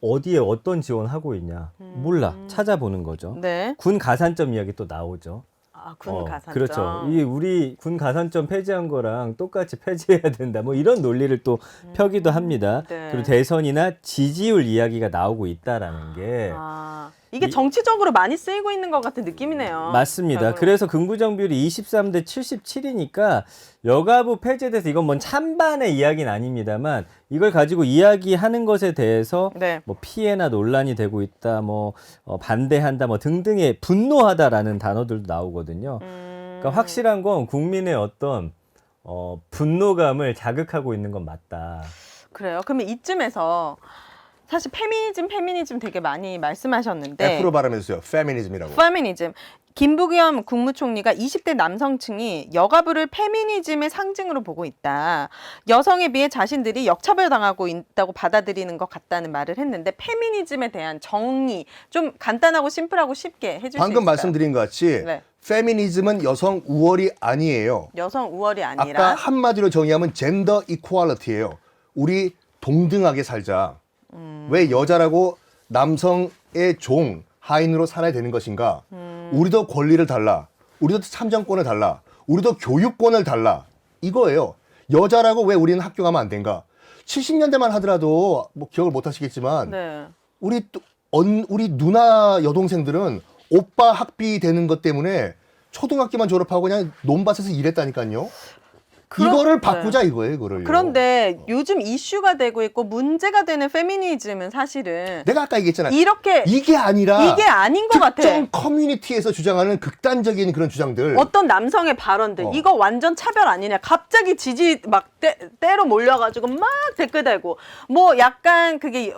어디에 어떤 지원하고 있냐. 몰라. 찾아보는 거죠. 네. 군 가산점 이야기 또 나오죠. 아, 군 가산점. 그렇죠. 이 우리 군 가산점 폐지한 거랑 똑같이 폐지해야 된다. 뭐 이런 논리를 또 펴기도 합니다. 네. 그리고 대선이나 지지율 이야기가 나오고 있다라는 게 아, 이게 정치적으로 많이 쓰이고 있는 것 같은 느낌이네요. 맞습니다. 결국은. 그래서 긍부정 비율이 23대 77이니까 여가부 폐지에 대해서 이건 뭔 찬반의 이야기는 아닙니다만 이걸 가지고 이야기하는 것에 대해서 네. 뭐 피해나 논란이 되고 있다, 뭐 반대한다, 뭐 등등의 분노하다라는 단어들도 나오거든요. 그러니까 확실한 건 국민의 어떤 분노감을 자극하고 있는 건 맞다. 그래요. 그러면 이쯤에서 사실 페미니즘 되게 많이 말씀하셨는데 F로 발음해주세요. 페미니즘이라고. 페미니즘. 김부겸 국무총리가 20대 남성층이 여가부를 페미니즘의 상징으로 보고 있다. 여성에 비해 자신들이 역차별당하고 있다고 받아들이는 것 같다는 말을 했는데 페미니즘에 대한 정의 좀 간단하고 심플하고 쉽게 해줄 수 있을까요? 방금 말씀드린 것 같이 네. 페미니즘은 여성 우월이 아니에요. 여성 우월이 아니라 아까 한마디로 정의하면 젠더 이퀄리티예요. 우리 동등하게 살자. 왜 여자라고 남성의 종 하인으로 살아야 되는 것인가? 우리도 권리를 달라. 우리도 참정권을 달라. 우리도 교육권을 달라. 이거예요. 여자라고 왜 우리는 학교 가면 안 된가? 70년대만 하더라도 뭐 기억을 못 하시겠지만 네. 우리 누나 여동생들은 오빠 학비 되는 것 때문에 초등학교만 졸업하고 그냥 논밭에서 일했다니까요. 이거를 바꾸자 이거예요, 이거를. 그런데 요즘 이슈가 되고 있고 문제가 되는 페미니즘은 사실은 내가 아까 얘기했잖아. 이렇게 이게 아니라 이게 아닌 것 같아. 특정 커뮤니티에서 주장하는 극단적인 그런 주장들. 어떤 남성의 발언들 이거 완전 차별 아니냐. 갑자기 지지 막 때로 몰려가지고 막 댓글 달고 뭐 약간 그게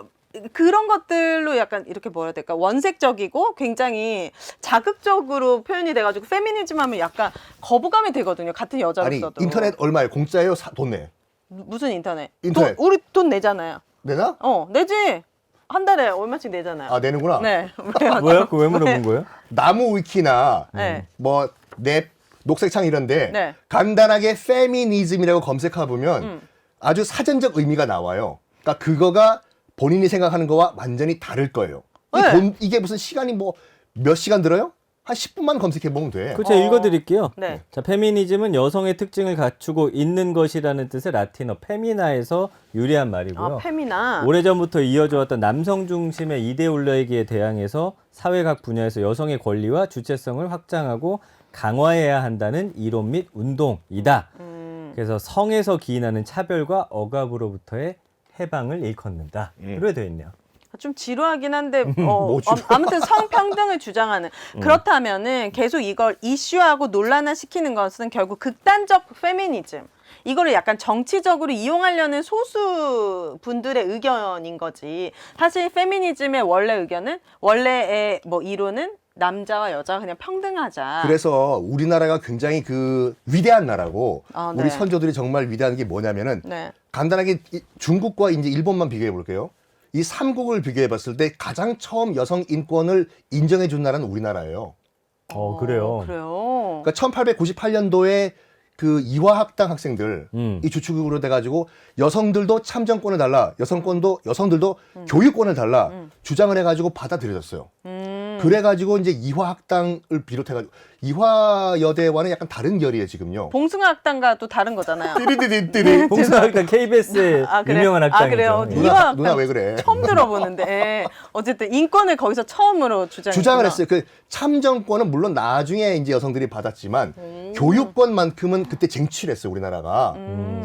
그런 것들로 약간 이렇게 뭐라 해야 될까 원색적이고 굉장히 자극적으로 표현이 돼가지고 페미니즘 하면 약간 거부감이 되거든요. 같은 아니 여자로서도. 인터넷 얼마예요? 공짜예요? 돈 내? 무슨 인터넷? 인터넷. 우리 돈 내잖아요. 내나? 내지. 한 달에 얼마씩 내잖아요. 아 내는구나. 네. 뭐야? 그거 왜 물어본 거예요? 나무 위키나 네. 뭐 랩 녹색창 이런데 네. 간단하게 페미니즘이라고 검색해 보면 아주 사전적 의미가 나와요. 그러니까 그거가 본인이 생각하는 거와 완전히 다를 거예요. 네. 이게 무슨 시간이 뭐 몇 시간 들어요? 한 10분만 검색해 보면 돼. 그 제가 읽어드릴게요. 네. 자, 페미니즘은 여성의 특징을 갖추고 있는 것이라는 뜻의 라틴어 페미나에서 유래한 말이고요. 아, 페미나. 오래전부터 이어져 왔던 남성 중심의 이데올로기에 대항해서 사회 각 분야에서 여성의 권리와 주체성을 확장하고 강화해야 한다는 이론 및 운동이다. 그래서 성에서 기인하는 차별과 억압으로부터의 해방을 일컫는다. 이렇게 되어 있네요. 좀 지루하긴 한데 뭐 지루해. 아무튼 성평등을 주장하는 그렇다면은 계속 이걸 이슈하고 논란화 시키는 것은 결국 극단적 페미니즘 이거를 약간 정치적으로 이용하려는 소수 분들의 의견인 거지. 사실 페미니즘의 원래 의견은 원래의 뭐 이론은 남자와 여자가 그냥 평등하자. 그래서 우리나라가 굉장히 그 위대한 나라고 아, 우리 네. 선조들이 정말 위대한 게 뭐냐면은 네. 간단하게 중국과 이제 일본만 비교해 볼게요. 이 삼국을 비교해 봤을 때 가장 처음 여성 인권을 인정해 준 나라는 우리나라예요. 그래요. 그래요. 그러니까 1898년도에 그 이화학당 학생들 이 주축으로 돼가지고 여성들도 참정권을 달라, 여성들도 교육권을 달라 주장을 해가지고 받아들여졌어요. 그래가지고 이제 이화학당을 비롯해가지고 이화여대와는 약간 다른 결이에요 지금요. 봉숭아학당과 또 다른 거잖아요. 띠리띠리띠리. 봉사학당 KBS의 아, 그래? 유명한 아, 학당이죠. 그래요? 예. 이화학당 누나 왜 그래? 처음 들어보는데 어쨌든 인권을 거기서 처음으로 주장을 했어요. 그 참정권은 물론 나중에 이제 여성들이 받았지만 교육권만큼은 그때 쟁취를 했어요 우리나라가.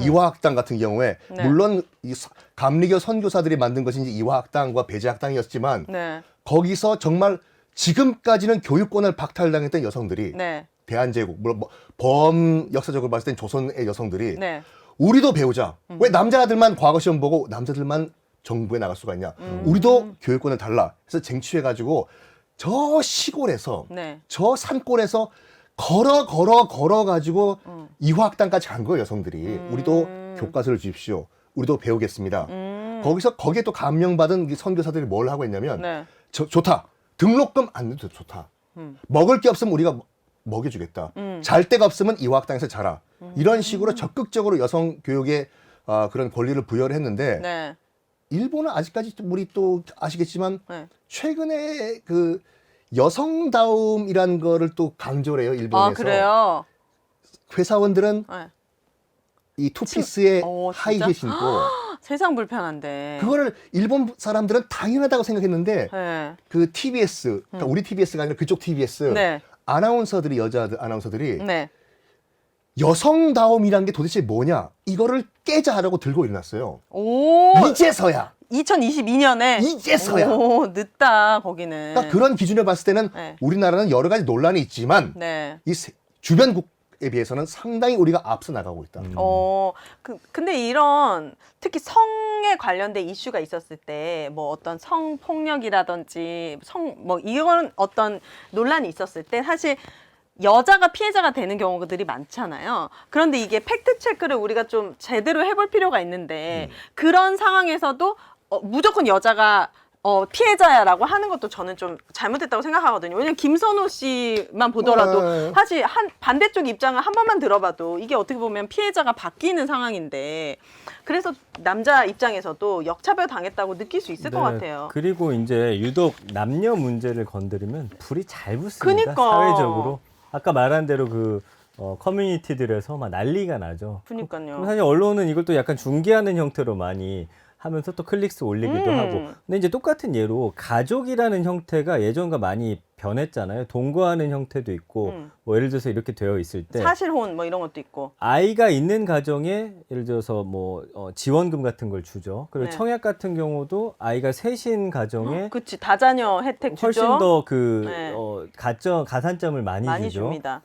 이화학당 같은 경우에 네. 물론 이 감리교 선교사들이 만든 것이 이제 이화학당과 배제학당이었지만 네. 거기서 정말 지금까지는 교육권을 박탈당했던 여성들이 네. 대한제국 물론 뭐 역사적으로 봤을 땐 조선의 여성들이 네. 우리도 배우자. 왜 남자들만 과거 시험 보고 남자들만 정부에 나갈 수가 있냐. 우리도 교육권을 달라. 그래서 쟁취해가지고 저 시골에서 네. 저 산골에서 걸어가지고 이화학당까지 간 거예요 여성들이. 우리도 교과서를 주십시오. 우리도 배우겠습니다. 거기에 또 감명받은 이 선교사들이 뭘 하고 있냐면 네. 좋다. 등록금 안 내도 좋다. 먹을 게 없으면 우리가 먹여주겠다. 잘 데가 없으면 이화학당에서 자라. 이런 식으로 적극적으로 여성 교육에 그런 권리를 부여를 했는데 네. 일본은 아직까지 우리 또 아시겠지만 네. 최근에 그 여성다움이란 거를 또 강조를 해요 일본에서. 아, 그래요? 회사원들은 네. 이 투피스에 진짜? 하이힐 신고 세상 불편한데. 그거를 일본 사람들은 당연하다고 생각했는데 네. 그 TBS, 그러니까 우리 TBS가 아니라 그쪽 TBS 네. 아나운서들이 여자 아나운서들이 네. 여성다움이란 게 도대체 뭐냐 이거를 깨자 하라고 들고 일어났어요. 오. 이제서야 2022년에. 이제서야. 오, 늦다 거기는. 그러니까 그런 기준을 봤을 때는 네. 우리나라는 여러 가지 논란이 있지만 네. 이 주변국에 비해서는 상당히 우리가 앞서 나가고 있다. 근데 이런 특히 성에 관련된 이슈가 있었을 때 뭐 어떤 성폭력이라든지 뭐 이런 어떤 논란이 있었을 때 사실 여자가 피해자가 되는 경우들이 많잖아요. 그런데 이게 팩트 체크를 우리가 좀 제대로 해볼 필요가 있는데 그런 상황에서도 무조건 여자가 피해자야라고 하는 것도 저는 좀 잘못됐다고 생각하거든요. 왜냐면 김선호 씨만 보더라도 네. 사실 반대쪽 입장을 한 번만 들어봐도 이게 어떻게 보면 피해자가 바뀌는 상황인데 그래서 남자 입장에서도 역차별 당했다고 느낄 수 있을 것 같아요. 그리고 이제 유독 남녀 문제를 건드리면 불이 잘 붙습니다. 그니까. 사회적으로. 아까 말한 대로 그 커뮤니티들에서 막 난리가 나죠. 그러니까요. 그럼 사실 언론은 이걸 또 약간 중계하는 형태로 많이 하면서 또 클릭수 올리기도 하고. 근데 이제 똑같은 예로 가족이라는 형태가 예전과 많이 변했잖아요. 동거하는 형태도 있고 뭐 예를 들어서 이렇게 되어 있을 때 사실혼 뭐 이런 것도 있고. 아이가 있는 가정에 예를 들어서 뭐 지원금 같은 걸 주죠. 그리고 네. 청약 같은 경우도 아이가 셋인 가정에 그치 다자녀 혜택 주죠. 훨씬 더 그 네. 가산점을 많이 주죠. 줍니다.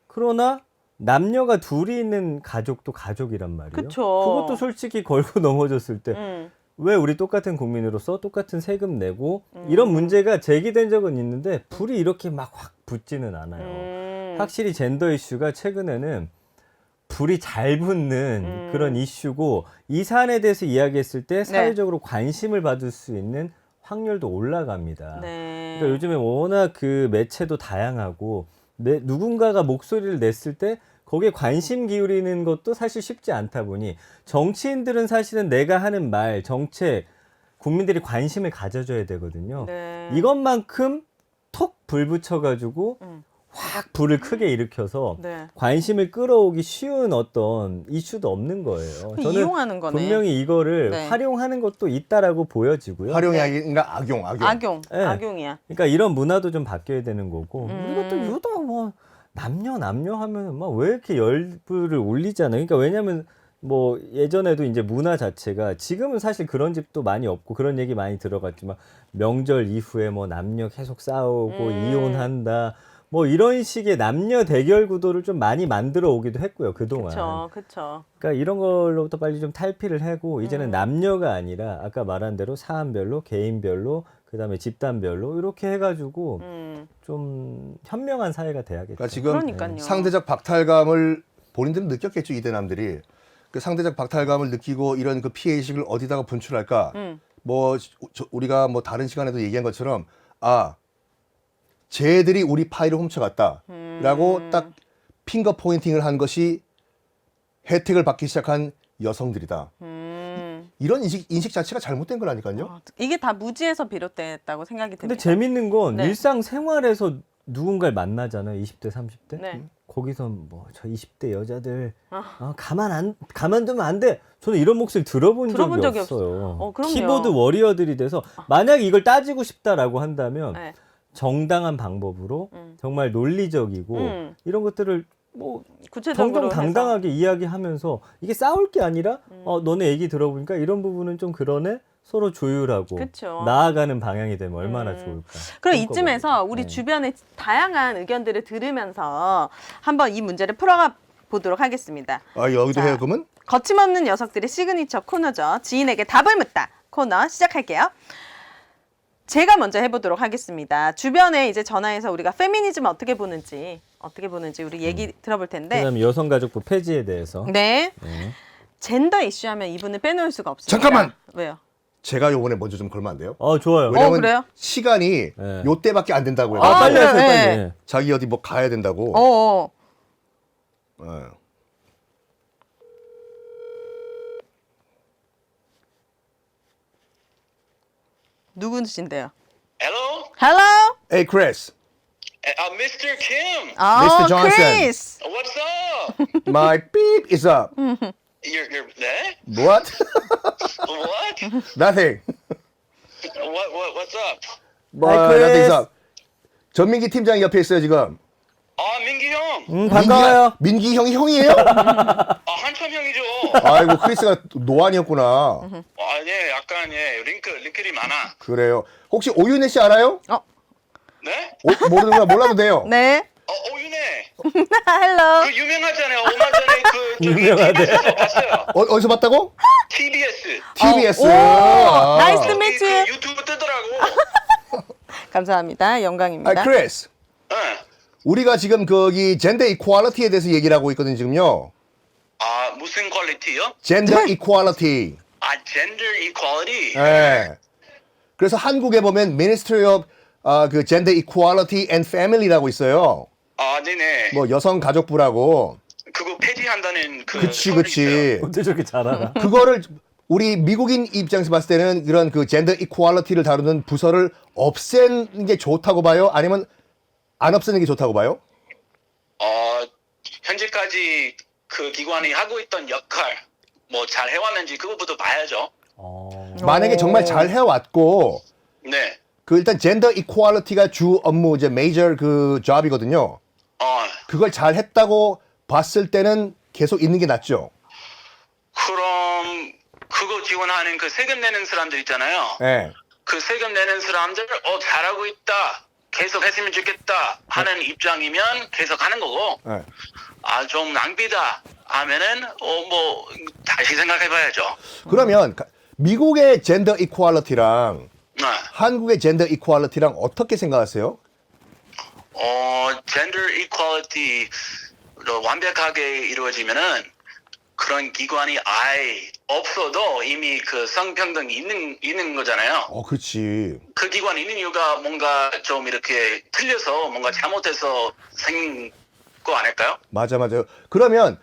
그러나 남녀가 둘이 있는 가족도 가족이란 말이에요. 그쵸. 그것도 솔직히 걸고 넘어졌을 때 음. 왜 우리 똑같은 국민으로서 똑같은 세금 내고 이런 문제가 제기된 적은 있는데 불이 이렇게 막 확 붙지는 않아요. 확실히 젠더 이슈가 최근에는 불이 잘 붙는 그런 이슈고 이 사안에 대해서 이야기했을 때 사회적으로 관심을 받을 수 있는 확률도 올라갑니다. 네. 그러니까 요즘에 워낙 그 매체도 다양하고 누군가가 목소리를 냈을 때 거기에 관심 기울이는 것도 사실 쉽지 않다 보니 정치인들은 사실은 내가 하는 말, 정책, 국민들이 관심을 가져줘야 되거든요. 네. 이것만큼 톡 불 붙여가지고 확 불을 크게 일으켜서 네. 관심을 끌어오기 쉬운 어떤 이슈도 없는 거예요. 저는 이용하는 거네. 분명히 이거를 네. 활용하는 것도 있다라고 보여지고요. 활용이 아니라 악용. 악용. 네. 악용이야. 그러니까 이런 문화도 좀 바뀌어야 되는 거고 우리가 또 유독 뭐 남녀 하면은 막 왜 이렇게 열불을 올리잖아요. 그러니까 왜냐면 뭐 예전에도 이제 문화 자체가 지금은 사실 그런 집도 많이 없고 그런 얘기 많이 들어갔지만 명절 이후에 뭐 남녀 계속 싸우고 이혼한다 뭐 이런 식의 남녀 대결 구도를 좀 많이 만들어 오기도 했고요 그동안. 그렇죠, 그렇죠. 그러니까 이런 걸로부터 빨리 좀 탈피를 하고 이제는 남녀가 아니라 아까 말한 대로 사안별로 개인별로 그다음에 집단별로 이렇게 해가지고 좀 현명한 사회가 돼야겠죠. 그러니까 지금 그러니까요. 상대적 박탈감을 본인들은 느꼈겠죠, 이대남들이. 그 상대적 박탈감을 느끼고 이런 그 피해의식을 어디다가 분출할까? 뭐 우리가 뭐 다른 시간에도 얘기한 것처럼 쟤들이 우리 파일을 훔쳐갔다라고 딱 핑거 포인팅을 한 것이 혜택을 받기 시작한 여성들이다. 이런 인식 자체가 잘못된 거라니까요. 이게 다 무지에서 비롯됐다고 생각이 듭니다. 근데 재밌는 건 네. 일상생활에서 누군가를 만나잖아요. 20대, 30대. 네. 거기서 뭐 저 20대 여자들 가만두면 안 돼. 저는 이런 목소리 들어본 적이 없어요. 그럼요. 키보드 워리어들이 돼서 만약에 이걸 따지고 싶다라고 한다면 네. 정당한 방법으로 정말 논리적이고 이런 것들을 뭐 구체적으로 정정당당하게 이야기하면서 이게 싸울 게 아니라 너네 얘기 들어보니까 이런 부분은 좀 그러네. 서로 조율하고 그쵸. 나아가는 방향이 되면 얼마나 좋을까. 그럼 꿈꿔보고. 이쯤에서 우리 네. 주변의 다양한 의견들을 들으면서 한번 이 문제를 풀어가 보도록 하겠습니다. 여기도 자. 해요, 그러면? 거침없는 녀석들의 시그니처 코너죠. 지인에게 답을 묻다 코너 시작할게요. 제가 먼저 해보도록 하겠습니다. 주변에 이제 전화해서 우리가 페미니즘 어떻게 보는지 우리 얘기 들어볼 텐데. 그다음에 여성가족부 폐지에 대해서. 네. 네. 젠더 이슈하면 이분을 빼놓을 수가 없습니다. 잠깐만! 왜요? 제가 요번에 먼저 좀 걸면 안 돼요? 좋아요. 왜냐면 그래요? 시간이 네. 요때밖에 안 된다고요. 빨리 그래요? 하세요, 빨리. 네. 자기 어디 뭐 가야 된다고. 어. 예. 누구신데요? Hello? Hello? Hey, Chris. Mr. Kim. Mr. Johnson. 크리스. What's up? My beep is up. You're there? What? What? Nothing. What's up? 뭐, Hi, Chris. nothing's up. 전민기 팀장이 옆에 있어요, 지금. 민기 형. 반가워요. 민기 형이 형이에요? 한참 형이죠. 아이고, 크리스가 노안이었구나. 네, 약간 링클이 많아. 그래요. 혹시 오윤혜 씨 알아요? 네? 모르는구나. 몰라도 돼요. 네. 오윤혜. 헬로. 그 유명하잖아요. 얼마 전에 유명하대. TBS에서 봤어요. 어디서 봤다고? TBS. TBS. 오, 아. 나이스 그 매치. 유튜브 뜨더라고. 감사합니다. 영광입니다. 크리스. 네. 우리가 지금 거기 젠더 이퀄리티에 대해서 얘기를 하고 있거든요, 지금요. 무슨 퀄리티요? 젠더 이퀄리티. 젠더 이퀄리티. 예. 그래서 한국에 보면 Ministry of 그 Gender Equality and Family라고 있어요. 네네. 뭐 여성가족부라고. 그거 폐지한다는 그. 그치, 서울이 있어요. 그치. 어떻게 저렇게 잘 알아? 그거를 우리 미국인 입장에서 봤을 때는 그런 그 젠더 이퀄리티를 다루는 부서를 없애는 게 좋다고 봐요? 아니면 안 없애는 게 좋다고 봐요? 현재까지 그 기관이 하고 있던 역할 뭐 잘 해왔는지 그거부터 봐야죠. 만약에 정말 잘 해왔고 네. 그 일단 젠더 이퀄리티가 주 업무 이제 메이저 그 잡이거든요. 그걸 잘 했다고 봤을 때는 계속 있는 게 낫죠. 그럼 그거 지원하는 그 세금 내는 사람들 있잖아요. 예. 그 세금 내는 사람들 잘하고 있다. 계속 했으면 좋겠다 하는 입장이면 계속 하는 거고. 예. 좀 낭비다 하면은 뭐 다시 생각해 봐야죠. 그러면 미국의 젠더 이퀄리티랑 네. 한국의 젠더 이퀄리티랑 어떻게 생각하세요? 젠더 이퀄리티 완벽하게 이루어지면은 그런 기관이 아예 없어도 이미 그 성평등이 있는 거잖아요. 그렇지. 그 기관이 있는 이유가 뭔가 좀 이렇게 틀려서 뭔가 잘못해서 생긴 거 아닐까요? 맞아. 그러면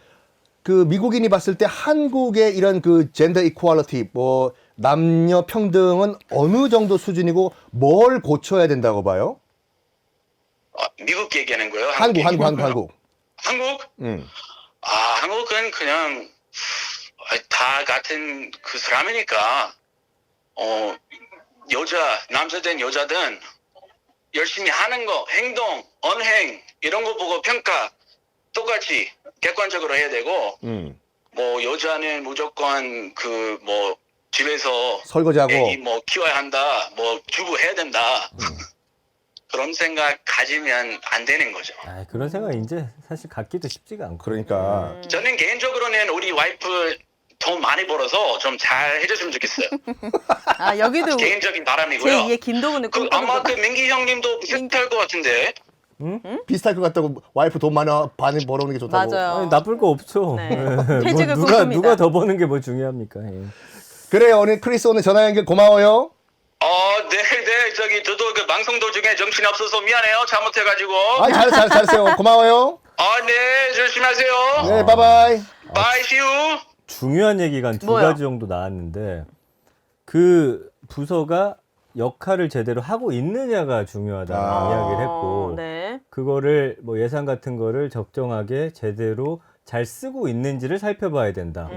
그 미국인이 봤을 때 한국의 이런 그 젠더 이퀄리티, 뭐 남녀 평등은 어느 정도 수준이고 뭘 고쳐야 된다고 봐요? 미국 얘기하는 거예요? 한국. 한국? 응. 한국은 그냥 다 같은 그 사람이니까 남자든 여자든 열심히 하는 거, 행동, 언행 이런 거 보고 평가 똑같이 객관적으로 해야 되고 뭐 여자는 무조건 그 뭐 집에서 설거지하고. 애기 뭐 키워야 한다, 뭐 주부 해야 된다. 그런 생각 가지면 안 되는 거죠. 아, 그런 생각 이제 사실 갖기도 쉽지가 않고. 그러니까 저는 개인적으로는 우리 와이프 돈 많이 벌어서 좀 잘 해줬으면 좋겠어요. 아, 여기도 개인적인 바람이고요. 제2의 김도근을 그 꿈꾸는 아마 거. 그 민기 형님도 비슷할 것 같은데. 비슷할 것 같다고 와이프 돈 많이 벌어오는 게 좋다고. 맞아요. 아니, 나쁠 거 없죠. 네. 뭐 퇴직을 누가 꿈꿉니다. 더 버는 게 뭐 중요합니까? 예. 그래요. 오늘 크리스 오늘 전화 연결 고마워요. 네. 저기 저도 그 방송 도중에 정신이 없어서 미안해요. 잘못해가지고. 잘했어요. 고마워요. 네. 조심하세요. 네, 바이바이. Bye, see you. 중요한 얘기가 한 두 뭐요? 가지 정도 나왔는데 그 부서가 역할을 제대로 하고 있느냐가 중요하다는 이야기를 했고 네. 그거를 뭐 예산 같은 거를 적정하게 제대로 잘 쓰고 있는지를 살펴봐야 된다.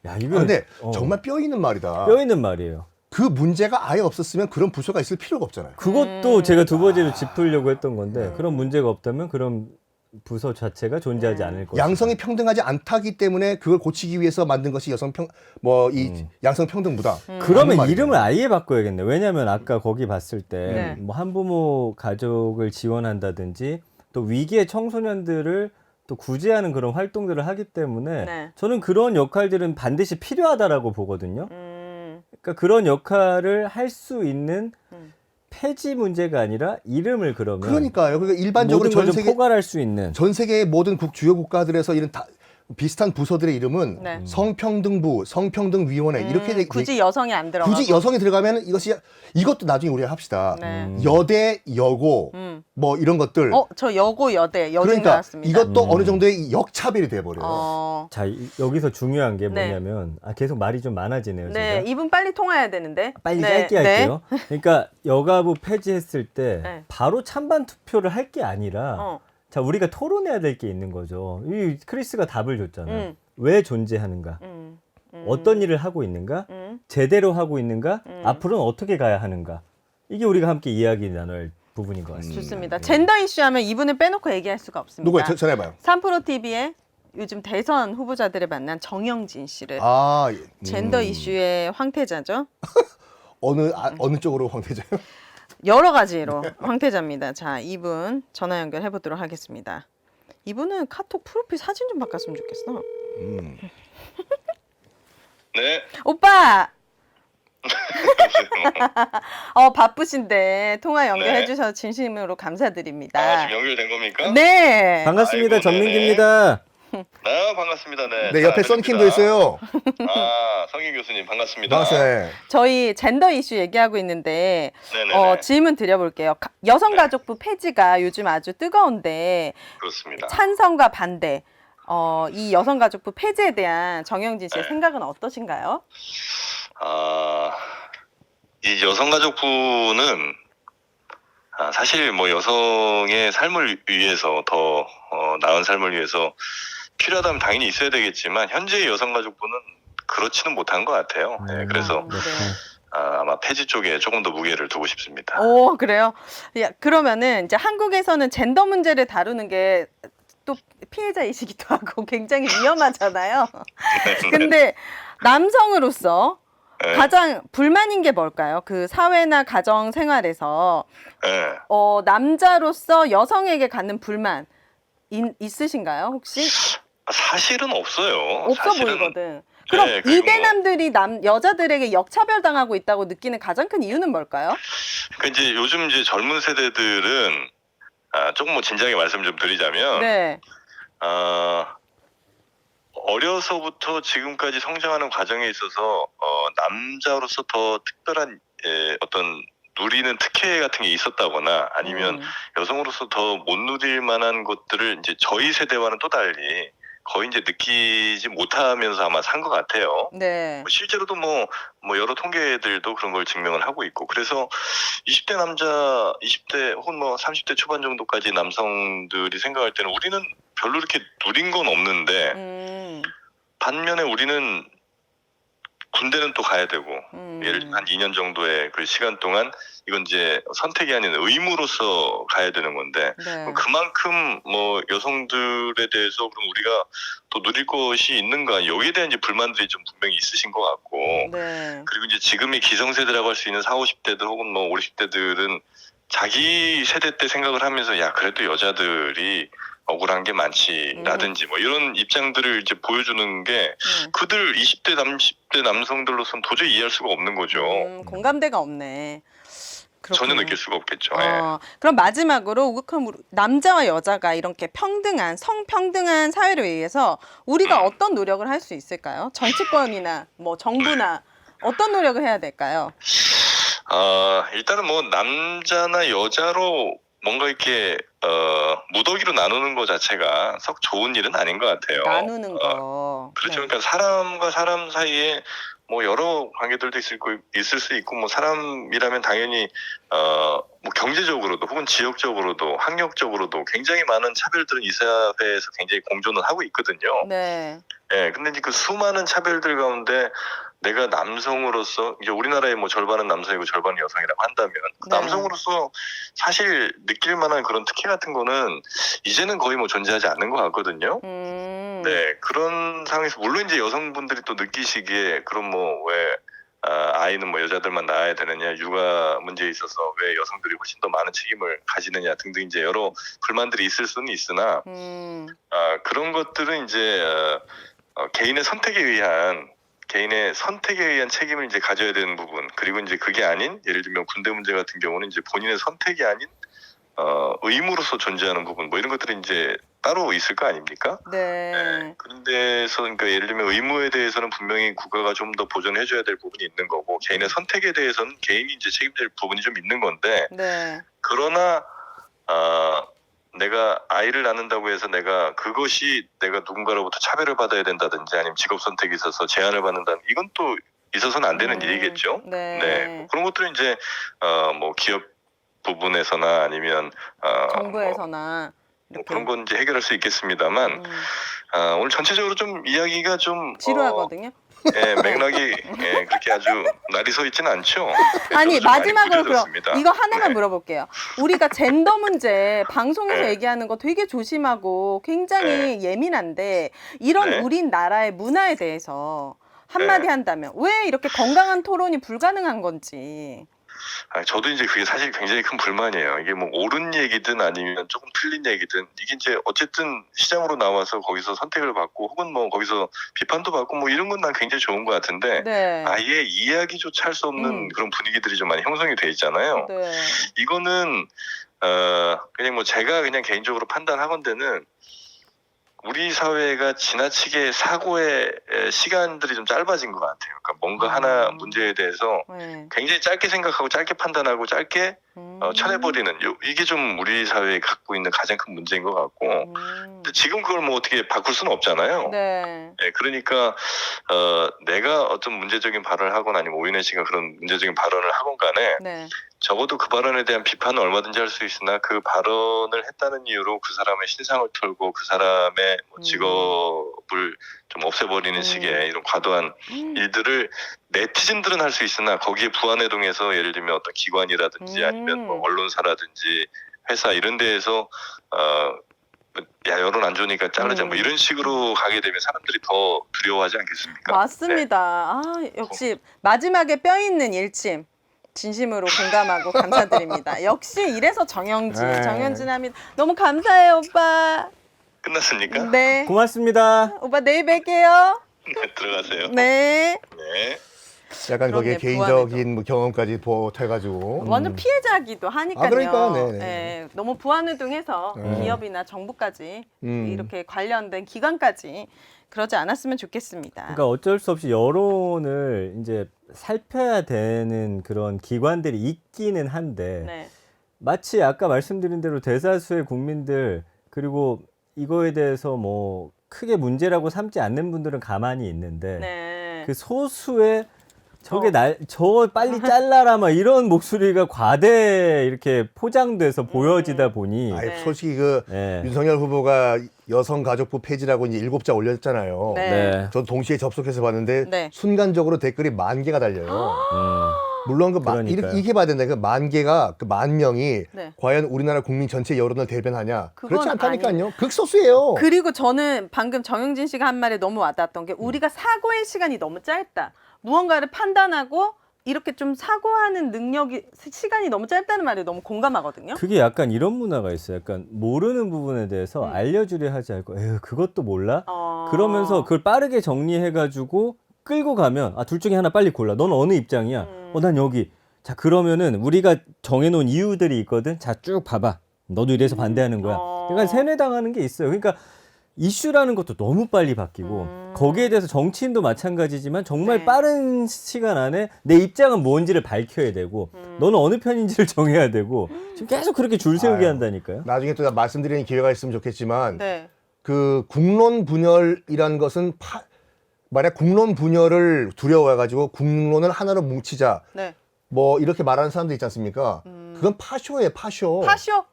야, 이거 근데 정말 뼈 있는 말이다. 뼈 있는 말이에요. 그 문제가 아예 없었으면 그런 부서가 있을 필요가 없잖아요. 그것도 제가 두 번째로 짚으려고 했던 건데 그런 문제가 없다면 그런 부서 자체가 존재하지 않을 것이다. 양성이 평등하지 않다기 때문에 그걸 고치기 위해서 만든 것이 양성 평등부다. 그러면 맞는 이름을 말이에요. 아예 바꿔야겠네. 왜냐하면 아까 거기 봤을 때 네. 뭐 한부모 가족을 지원한다든지 또 위기의 청소년들을 또 구제하는 그런 활동들을 하기 때문에 네. 저는 그런 역할들은 반드시 필요하다라고 보거든요. 그러니까 그런 역할을 할 수 있는 폐지 문제가 아니라 이름을 그러면 그러니까요. 그러니까 일반적으로 모든 걸 전 좀 세계 포괄할 수 있는 전 세계의 모든 주요 국가들에서 이런 비슷한 부서들의 이름은 네. 성평등부, 성평등위원회 이렇게 굳이 여성이 안 들어가. 굳이 여성이 들어가면 이것도 나중에 우리가 합시다. 네. 여대, 여고 뭐 이런 것들. 저 여고 여대 여대 그러니까 나왔습니다. 이것도 어느 정도의 역차별이 돼 버려요. 자, 여기서 중요한 게 네. 뭐냐면 계속 말이 좀 많아지네요. 네, 제가. 이분 빨리 통화해야 되는데. 빨리 네, 짧게 할게요. 그러니까 여가부 폐지했을 때 네. 바로 찬반 투표를 할 게 아니라 자, 우리가 토론해야 될 게 있는 거죠. 이 크리스가 답을 줬잖아요. 왜 존재하는가? 어떤 일을 하고 있는가? 제대로 하고 있는가? 앞으로는 어떻게 가야 하는가? 이게 우리가 함께 이야기 나눌 부분인 것 같습니다. 좋습니다. 젠더 이슈 하면 이분을 빼놓고 얘기할 수가 없습니다. 누구야? 전해봐요. 3프로TV에 요즘 대선 후보자들을 만난 정영진 씨를 젠더 이슈의 황태자죠. 어느 쪽으로 황태자요? 여러 가지로 황태자입니다. 자, 이분 전화 연결해 보도록 하겠습니다. 이분은 카톡 프로필 사진 좀 바꿨으면 좋겠어. 네. 오빠! 바쁘신데 통화 연결해 네. 주셔서 진심으로 감사드립니다. 지금 연결된 겁니까? 네. 반갑습니다. 아이고, 전민기입니다. 네, 반갑습니다. 네. 네, 옆에 썬킴도 있어요. 성인 교수님 반갑습니다. 반갑습니다. 저희 젠더 이슈 얘기하고 있는데 네네. 질문 드려볼게요. 여성가족부 폐지가 요즘 아주 뜨거운데 그렇습니다. 찬성과 반대 이 여성가족부 폐지에 대한 정영진 씨의 네. 생각은 어떠신가요? 이 여성가족부는 사실 뭐 여성의 삶을 위해서 더 나은 삶을 위해서 필요하다면 당연히 있어야 되겠지만 현재의 여성가족부는 그렇지는 못한 것 같아요. 네, 그래서 네. 아마 폐지 쪽에 조금 더 무게를 두고 싶습니다. 오, 그래요? 야, 그러면은 이제 한국에서는 젠더 문제를 다루는 게 또 피해자이시기도 하고 굉장히 위험하잖아요. 근데 남성으로서 네. 가장 불만인 게 뭘까요? 그 사회나 가정 생활에서 네. 남자로서 여성에게 갖는 불만 있으신가요, 혹시? 사실은 없어요. 없어 사실은, 보이거든. 그럼 네, 그리고 이대남들이 여자들에게 역차별 당하고 있다고 느끼는 가장 큰 이유는 뭘까요? 그러니까 이제 요즘 이제 젊은 세대들은 조금 뭐 진지하게 말씀 좀 드리자면 네. 어려서부터 지금까지 성장하는 과정에 있어서 남자로서 더 특별한 어떤 누리는 특혜 같은 게 있었다거나 아니면 여성으로서 더 못 누릴 만한 것들을 이제 저희 세대와는 또 달리 거의 이제 느끼지 못하면서 아마 산 것 같아요. 네. 실제로도 뭐 여러 통계들도 그런 걸 증명을 하고 있고 그래서 20대 남자, 20대 혹은 뭐 30대 초반 정도까지 남성들이 생각할 때는 우리는 별로 이렇게 누린 건 없는데 반면에 우리는 군대는 또 가야 되고 예를 들면 한 2년 정도의 그 시간 동안 이건 이제 선택이 아닌 의무로서 가야 되는 건데 네. 그만큼 뭐 여성들에 대해서 그럼 우리가 또 누릴 것이 있는가 여기에 대한 이제 불만들이 좀 분명히 있으신 것 같고 네. 그리고 이제 지금의 기성세대라고 할 수 있는 40, 50대들 혹은 뭐 50대들은 자기 세대 때 생각을 하면서 야 그래도 여자들이 억울한 게 많지라든지 뭐 이런 입장들을 이제 보여주는 게 그들 20대 30대 남성들로서는 도저히 이해할 수가 없는 거죠. 공감대가 없네. 전혀 그렇군요. 느낄 수가 없겠죠. 예. 그럼 마지막으로 그럼 남자와 여자가 이렇게 평등한 성평등한 사회를 위해서 우리가 어떤 노력을 할 수 있을까요? 정치권이나 뭐 정부나 어떤 노력을 해야 될까요? 일단은 뭐 남자나 여자로 뭔가 이렇게 무더기로 나누는 것 자체가 썩 좋은 일은 아닌 것 같아요. 나누는 거. 그렇죠. 네. 그러니까 사람과 사람 사이에 뭐 여러 관계들도 있을 수 있고 뭐 사람이라면 당연히 뭐 경제적으로도 혹은 지역적으로도 학력적으로도 굉장히 많은 차별들은 이 사회에서 굉장히 공존을 하고 있거든요. 네. 예, 근데 이제 그 수많은 차별들 가운데 내가 남성으로서 이제 우리나라의 뭐 절반은 남성이고 절반은 여성이라고 한다면 그 네. 남성으로서 사실 느낄 만한 그런 특혜 같은 거는 이제는 거의 뭐 존재하지 않는 것 같거든요. 네, 그런 상황에서 물론 이제 여성분들이 또 느끼시기에 그럼 뭐 왜 아이는 뭐 여자들만 낳아야 되느냐, 육아 문제에 있어서 왜 여성들이 훨씬 더 많은 책임을 가지느냐 등등 이제 여러 불만들이 있을 수는 있으나 그런 것들은 이제 개인의 선택에 의한 책임을 이제 가져야 되는 부분 그리고 이제 그게 아닌 예를 들면 군대 문제 같은 경우는 이제 본인의 선택이 아닌 의무로서 존재하는 부분 뭐 이런 것들이 이제 따로 있을 거 아닙니까? 네. 네. 그런 데서 그러니까 예를 들면 의무에 대해서는 분명히 국가가 좀 더 보존해줘야 될 부분이 있는 거고 개인의 선택에 대해서는 개인이 이제 책임질 부분이 좀 있는 건데 네. 그러나 내가 아이를 낳는다고 해서 그것이 내가 누군가로부터 차별을 받아야 된다든지 아니면 직업 선택에 있어서 제한을 받는다는 이건 또 있어서는 안 되는 일이겠죠. 네. 네. 뭐 그런 것들은 이제 뭐 기업 부분에서나 아니면 정부에서나 뭐 그런 건 이제 해결할 수 있겠습니다만 오늘 전체적으로 좀 이야기가 좀 지루하거든요. 예, 맥락이 예, 그렇게 아주 날이 서 있지는 않죠. 아니 저도 좀 많이 마지막으로 그럼 무뎌졌습니다. 이거 하나만 네. 물어볼게요. 우리가 젠더 문제 방송에서 네. 얘기하는 거 되게 조심하고 굉장히 예민한데 이런 네. 우리나라의 문화에 대해서 한마디 한다면 왜 이렇게 건강한 토론이 불가능한 건지. 저도 이제 그게 사실 굉장히 큰 불만이에요. 이게 뭐 옳은 얘기든 아니면 조금 틀린 얘기든 이게 이제 어쨌든 시장으로 나와서 거기서 선택을 받고 혹은 뭐 거기서 비판도 받고 뭐 이런 건 난 굉장히 좋은 것 같은데 네. 아예 이야기조차 할 수 없는 그런 분위기들이 좀 많이 형성이 돼 있잖아요. 네. 이거는 그냥 뭐 제가 그냥 개인적으로 판단하건대는 우리 사회가 지나치게 사고의 시간들이 좀 짧아진 것 같아요. 그러니까 뭔가 하나 문제에 대해서 네. 굉장히 짧게 생각하고 짧게 판단하고 짧게 쳐내버리는 이게 좀 우리 사회에 갖고 있는 가장 큰 문제인 것 같고 근데 지금 그걸 뭐 어떻게 바꿀 수는 없잖아요. 네. 네, 그러니까 내가 어떤 문제적인 발언을 하거나 아니면 오인혜 씨가 그런 문제적인 발언을 하건 간에 네. 적어도 그 발언에 대한 비판은 얼마든지 할 수 있으나 그 발언을 했다는 이유로 그 사람의 신상을 털고 그 사람의 뭐 직업을 좀 없애버리는 식의 이런 과도한 일들을 네티즌들은 할 수 있으나 거기에 부안해동해서 예를 들면 어떤 기관이라든지 아니면 뭐 언론사라든지 회사 이런 데에서 야 여론 안 좋으니까 자르자 뭐 이런 식으로 가게 되면 사람들이 더 두려워하지 않겠습니까? 맞습니다. 아, 역시 마지막에 뼈 있는 일침. 진심으로 공감하고 감사드립니다. 역시 이래서 정영진, 네. 정영진합니다. 너무 감사해요, 오빠. 끝났습니까? 네. 고맙습니다. 오빠 내일 뵐게요. 네, 들어가세요. 네. 네. 약간 거기에 그렇네, 개인적인 뭐 경험까지 보태가지고 완전 피해자기도 하니까요. 그러니까, 네네. 네, 너무 부안해동해서 기업이나 정부까지 이렇게 관련된 기관까지 그러지 않았으면 좋겠습니다. 그러니까 어쩔 수 없이 여론을 이제 살펴야 되는 그런 기관들이 있기는 한데 네. 마치 아까 말씀드린 대로 대다수의 국민들 그리고 이거에 대해서 뭐 크게 문제라고 삼지 않는 분들은 가만히 있는데 네. 그 소수의 저게 저 빨리 잘라라 막 이런 목소리가 과대 이렇게 포장돼서 보여지다 보니 아니, 네. 솔직히 그 네. 윤석열 후보가 여성가족부 폐지라고 이제 7자 올렸잖아요. 네. 네. 저도 동시에 접속해서 봤는데 네. 순간적으로 댓글이 10,000개가 달려요. 물론 그러니까요. 이렇게 봐야 된다. 그 10,000개가 그 10,000명이 네. 과연 우리나라 국민 전체 여론을 대변하냐? 그건 그렇지 않다니까요. 극소수예요. 그리고 저는 방금 정영진 씨가 한 말에 너무 와닿았던 게 우리가 사고의 시간이 너무 짧다. 무언가를 판단하고 이렇게 좀 사고하는 능력이 시간이 너무 짧다는 말에 너무 공감하거든요. 그게 약간 이런 문화가 있어요. 약간 모르는 부분에 대해서 알려주려 하지 않고 에휴 그것도 몰라? 그러면서 그걸 빠르게 정리해가지고 끌고 가면 둘 중에 하나 빨리 골라. 넌 어느 입장이야? 난 여기. 자 그러면은 우리가 정해놓은 이유들이 있거든. 자 쭉 봐봐. 너도 이래서 반대하는 거야. 그러니까 세뇌당하는 게 있어요. 그러니까 이슈라는 것도 너무 빨리 바뀌고 거기에 대해서 정치인도 마찬가지지만 정말 네. 빠른 시간 안에 내 입장은 뭔지를 밝혀야 되고 너는 어느 편인지를 정해야 되고 지금 계속 그렇게 줄 세우게 아유. 한다니까요. 나중에 또 말씀드리는 기회가 있으면 좋겠지만 네. 그 국론 분열이란 것은 만약 국론 분열을 두려워해가지고 국론을 하나로 뭉치자 네. 뭐 이렇게 말하는 사람들 있지 않습니까? 그건 파쇼예요, 파쇼. 파쇼.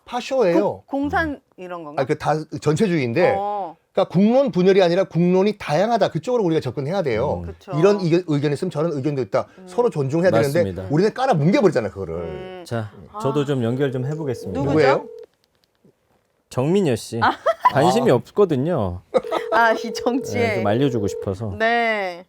파쇼예요. 공산 이런 건가? 그 다 전체주의인데, 어. 그러니까 국론 분열이 아니라 국론이 다양하다. 그쪽으로 우리가 접근해야 돼요. 그쵸. 이런 의견이 있으면 저런 의견도 있다. 서로 존중해야 맞습니다. 되는데 우리는 깔아 뭉개버리잖아 그거를. 자, 저도 좀 연결 좀 해보겠습니다. 누구죠? 누구예요? 정민여 씨. 관심이 없거든요. 이 정치에. 네, 좀 알려주고 싶어서. 네.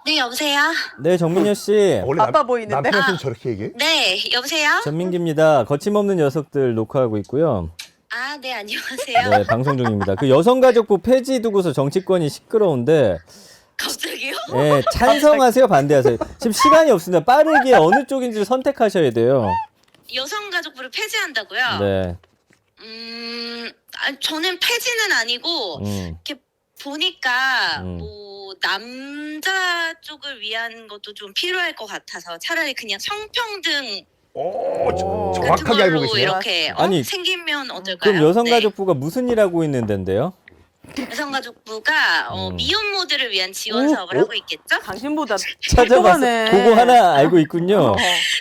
네, 여보세요? 네, 정민여 씨. 원래 바빠 보이는데? 남편한테는 저렇게 얘기해? 네, 여보세요? 전민기입니다. 거침없는 녀석들 녹화하고 있고요. 아, 네, 안녕하세요. 네, 방송 중입니다. 그 여성가족부 폐지 두고서 정치권이 시끄러운데, 갑자기요? 예, 찬성하세요, 반대하세요? 지금 시간이 없습니다. 빠르게 어느 쪽인지 선택하셔야 돼요. 여성가족부를 폐지한다고요? 네. 저는 폐지는 아니고, 이렇게 보니까, 남자 쪽을 위한 것도 좀 필요할 것 같아서 차라리 그냥 성평등 오, 같은 정확하게 알고 걸로 계시네요. 이렇게 아니, 생기면 어떨까요? 그럼 여성가족부가 무슨 일 하고 있는데요? 네. 여성가족부가 미혼 모델을 위한 지원 사업을 하고 있겠죠? 당신보다 찾아봤어. 똑똑하네. 그거 하나 알고 있군요.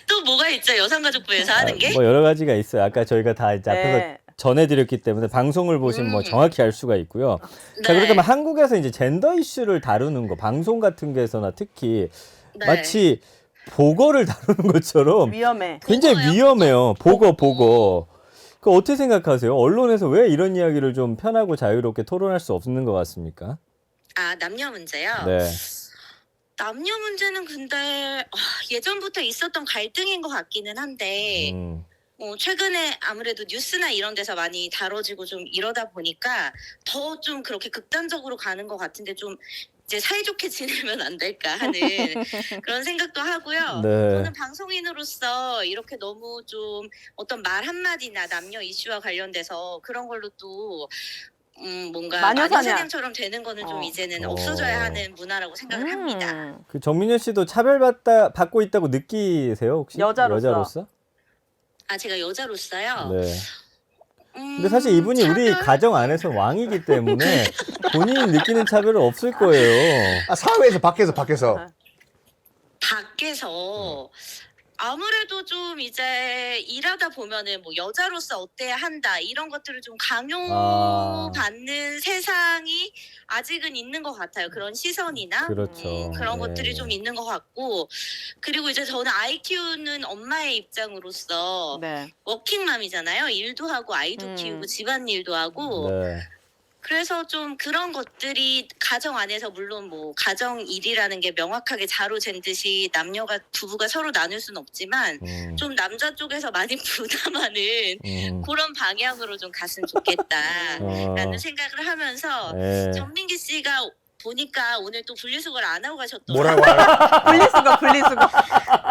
또 뭐가 있죠? 여성가족부에서 하는 게? 뭐 여러 가지가 있어요. 아까 저희가 다 이제 앞에서 네. 전해드렸기 때문에 방송을 보시면 뭐 정확히 알 수가 있고요. 자, 네. 그렇다면 한국에서 이제 젠더 이슈를 다루는 거, 방송 같은 데서나 특히 네. 마치 보거를 다루는 것처럼 위험해. 굉장히 보거요? 위험해요. 보거. 그 어떻게 생각하세요? 언론에서 왜 이런 이야기를 좀 편하고 자유롭게 토론할 수 없는 것 같습니까? 아, 남녀 문제요? 네. 남녀 문제는 근데 예전부터 있었던 갈등인 것 같기는 한데 최근에 아무래도 뉴스나 이런 데서 많이 다뤄지고 좀 이러다 보니까 더 좀 그렇게 극단적으로 가는 것 같은데 좀 이제 사이좋게 지내면 안 될까 하는 그런 생각도 하고요. 네. 저는 방송인으로서 이렇게 너무 좀 어떤 말 한마디나 남녀 이슈와 관련돼서 그런 걸로 또 뭔가 마녀사냥. 마녀사냥처럼 되는 거는 좀 이제는 없어져야 하는 문화라고 생각을 합니다. 그 정민현 씨도 차별받고 있다고 느끼세요 혹시? 여자로서? 아, 제가 여자로서요. 네. 근데 사실 이분이 우리 가정 안에서 왕이기 때문에 본인이 느끼는 차별은 없을 거예요. 사회에서 밖에서. 밖에서 아무래도 좀 이제 일하다 보면은 뭐 여자로서 어때야 한다 이런 것들을 좀 강요받는 세상이 아직은 있는 것 같아요. 그런 시선이나 그렇죠. 그런 네. 것들이 좀 있는 것 같고, 그리고 이제 저는 아이 키우는 엄마의 입장으로서 네. 워킹맘이잖아요. 일도 하고 아이도 키우고 집안일도 하고 네. 그래서 좀 그런 것들이 가정 안에서 물론 뭐 가정 일이라는 게 명확하게 자로 잰 듯이 부부가 서로 나눌 수는 없지만 좀 남자 쪽에서 많이 부담하는 그런 방향으로 좀 갔으면 좋겠다라는 생각을 하면서 네. 전민기 씨가 보니까 오늘 또 분리수거를 안 하고 가셨더라고요. 뭐라고 하나? 분리수거.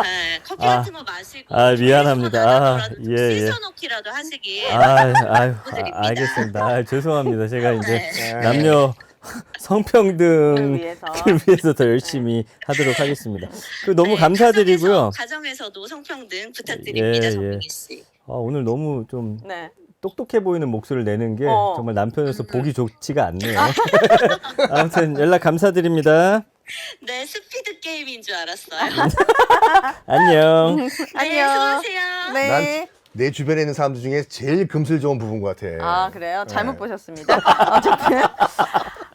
네, 커피 같은 거 마시고 미안합니다. 씻어놓기라도 하시길. 부탁드립니다. 알겠습니다. 죄송합니다. 제가 이제 네. 남녀 성평등을 위해서. 위해서 더 열심히 하도록 하겠습니다. 너무 네, 감사드리고요. 가정에서도 성평등 부탁드립니다, 예. 전민기 씨. 오늘 너무 좀 네. 똑똑해 보이는 목소리를 내는 게 정말 남편으로서 보기 좋지가 않네요. 아무튼 연락 감사드립니다. 네, 스피드 게임인 줄 알았어요. 안녕. 네, 수고하세요. 네. 내 주변에 있는 사람들 중에 제일 금슬 좋은 부부인 것 같아. 아, 그래요? 잘못 네. 보셨습니다. 어쨌든.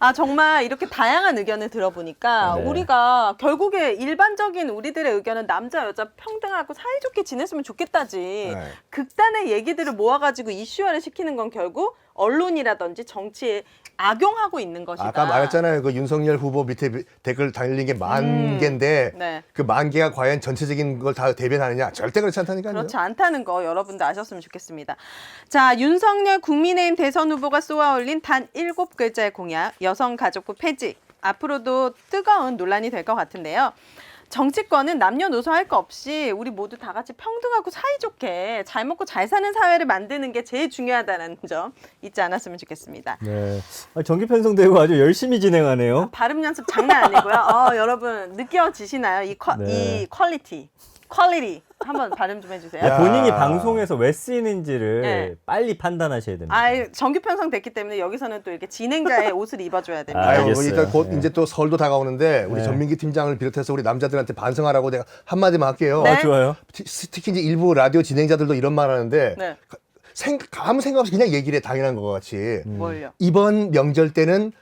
아, 정말 이렇게 다양한 의견을 들어보니까 네. 우리가 결국에 일반적인 우리들의 의견은 남자, 여자 평등하고 사이좋게 지냈으면 좋겠다지. 네. 극단의 얘기들을 모아가지고 이슈화를 시키는 건 결국 언론이라든지 정치에 악용하고 있는 것이다. 아까 말했잖아요. 그 윤석열 후보 밑에 댓글 달린 게 10,000개인데 네. 그 10,000개가 과연 전체적인 걸 다 대변하느냐? 절대 그렇지 않다니까요. 그렇지 않다는 거 여러분도 아셨으면 좋겠습니다. 자, 윤석열 국민의힘 대선 후보가 쏘아올린 단 7글자의 공약, 여성가족부 폐지. 앞으로도 뜨거운 논란이 될 것 같은데요. 정치권은 남녀노소 할 거 없이 우리 모두 다 같이 평등하고 사이좋게 잘 먹고 잘 사는 사회를 만드는 게 제일 중요하다는 점 잊지 않았으면 좋겠습니다. 네. 정기 편성되고 아주 열심히 진행하네요. 발음 연습 장난 아니고요. 여러분 느껴지시나요? 이 네. 퀄리티 한번 발음 좀 해주세요. 야. 본인이 방송에서 왜 쓰이는지를 네. 빨리 판단하셔야 됩니다. 정규 편성됐기 때문에 여기서는 또 이렇게 진행자의 옷을 입어줘야 됩니다. 아, 알겠어요. 일단 곧 네. 이제 또 설도 다가오는데 우리 네. 전민기 팀장을 비롯해서 우리 남자들한테 반성하라고 내가 한마디만 할게요. 네. 좋아요. 특히 이제 일부 라디오 진행자들도 이런 말 하는데 네. 아무 생각 없이 그냥 얘기를 해 당연한 것 같이. 뭘요? 이번 명절 때는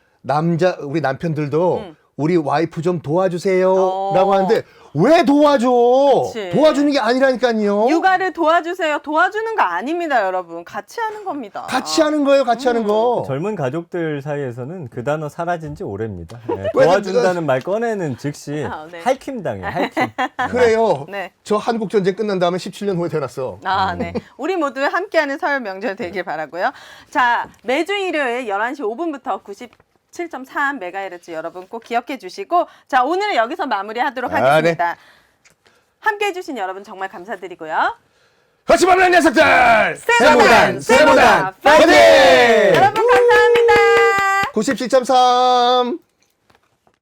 우리 남편들도 우리 와이프 좀 도와주세요라고 하는데 왜 도와줘? 그치. 도와주는 게 아니라니까요. 육아를 도와주세요. 도와주는 거 아닙니다, 여러분. 같이 하는 겁니다. 같이 하는 거예요, 같이 하는 거. 젊은 가족들 사이에서는 그 단어 사라진 지 오래입니다. 네, 왜 도와준다는 말 꺼내는 즉시 네. 할킴당해요. 할킴. 그래요. 네. 저 한국 전쟁 끝난 다음에 17년 후에 태어났어. 네. 우리 모두 함께하는 설 명절 되길 바라고요. 자, 매주 일요일 11시 5분부터 97.3MHz 여러분 꼭 기억해 주시고, 자, 오늘은 여기서 마무리하도록 하겠습니다. 함께 해주신 여러분 정말 감사드리고요. 같이 만나는 녀석들! 세모단 파이팅! 여러분 감사합니다. 97.3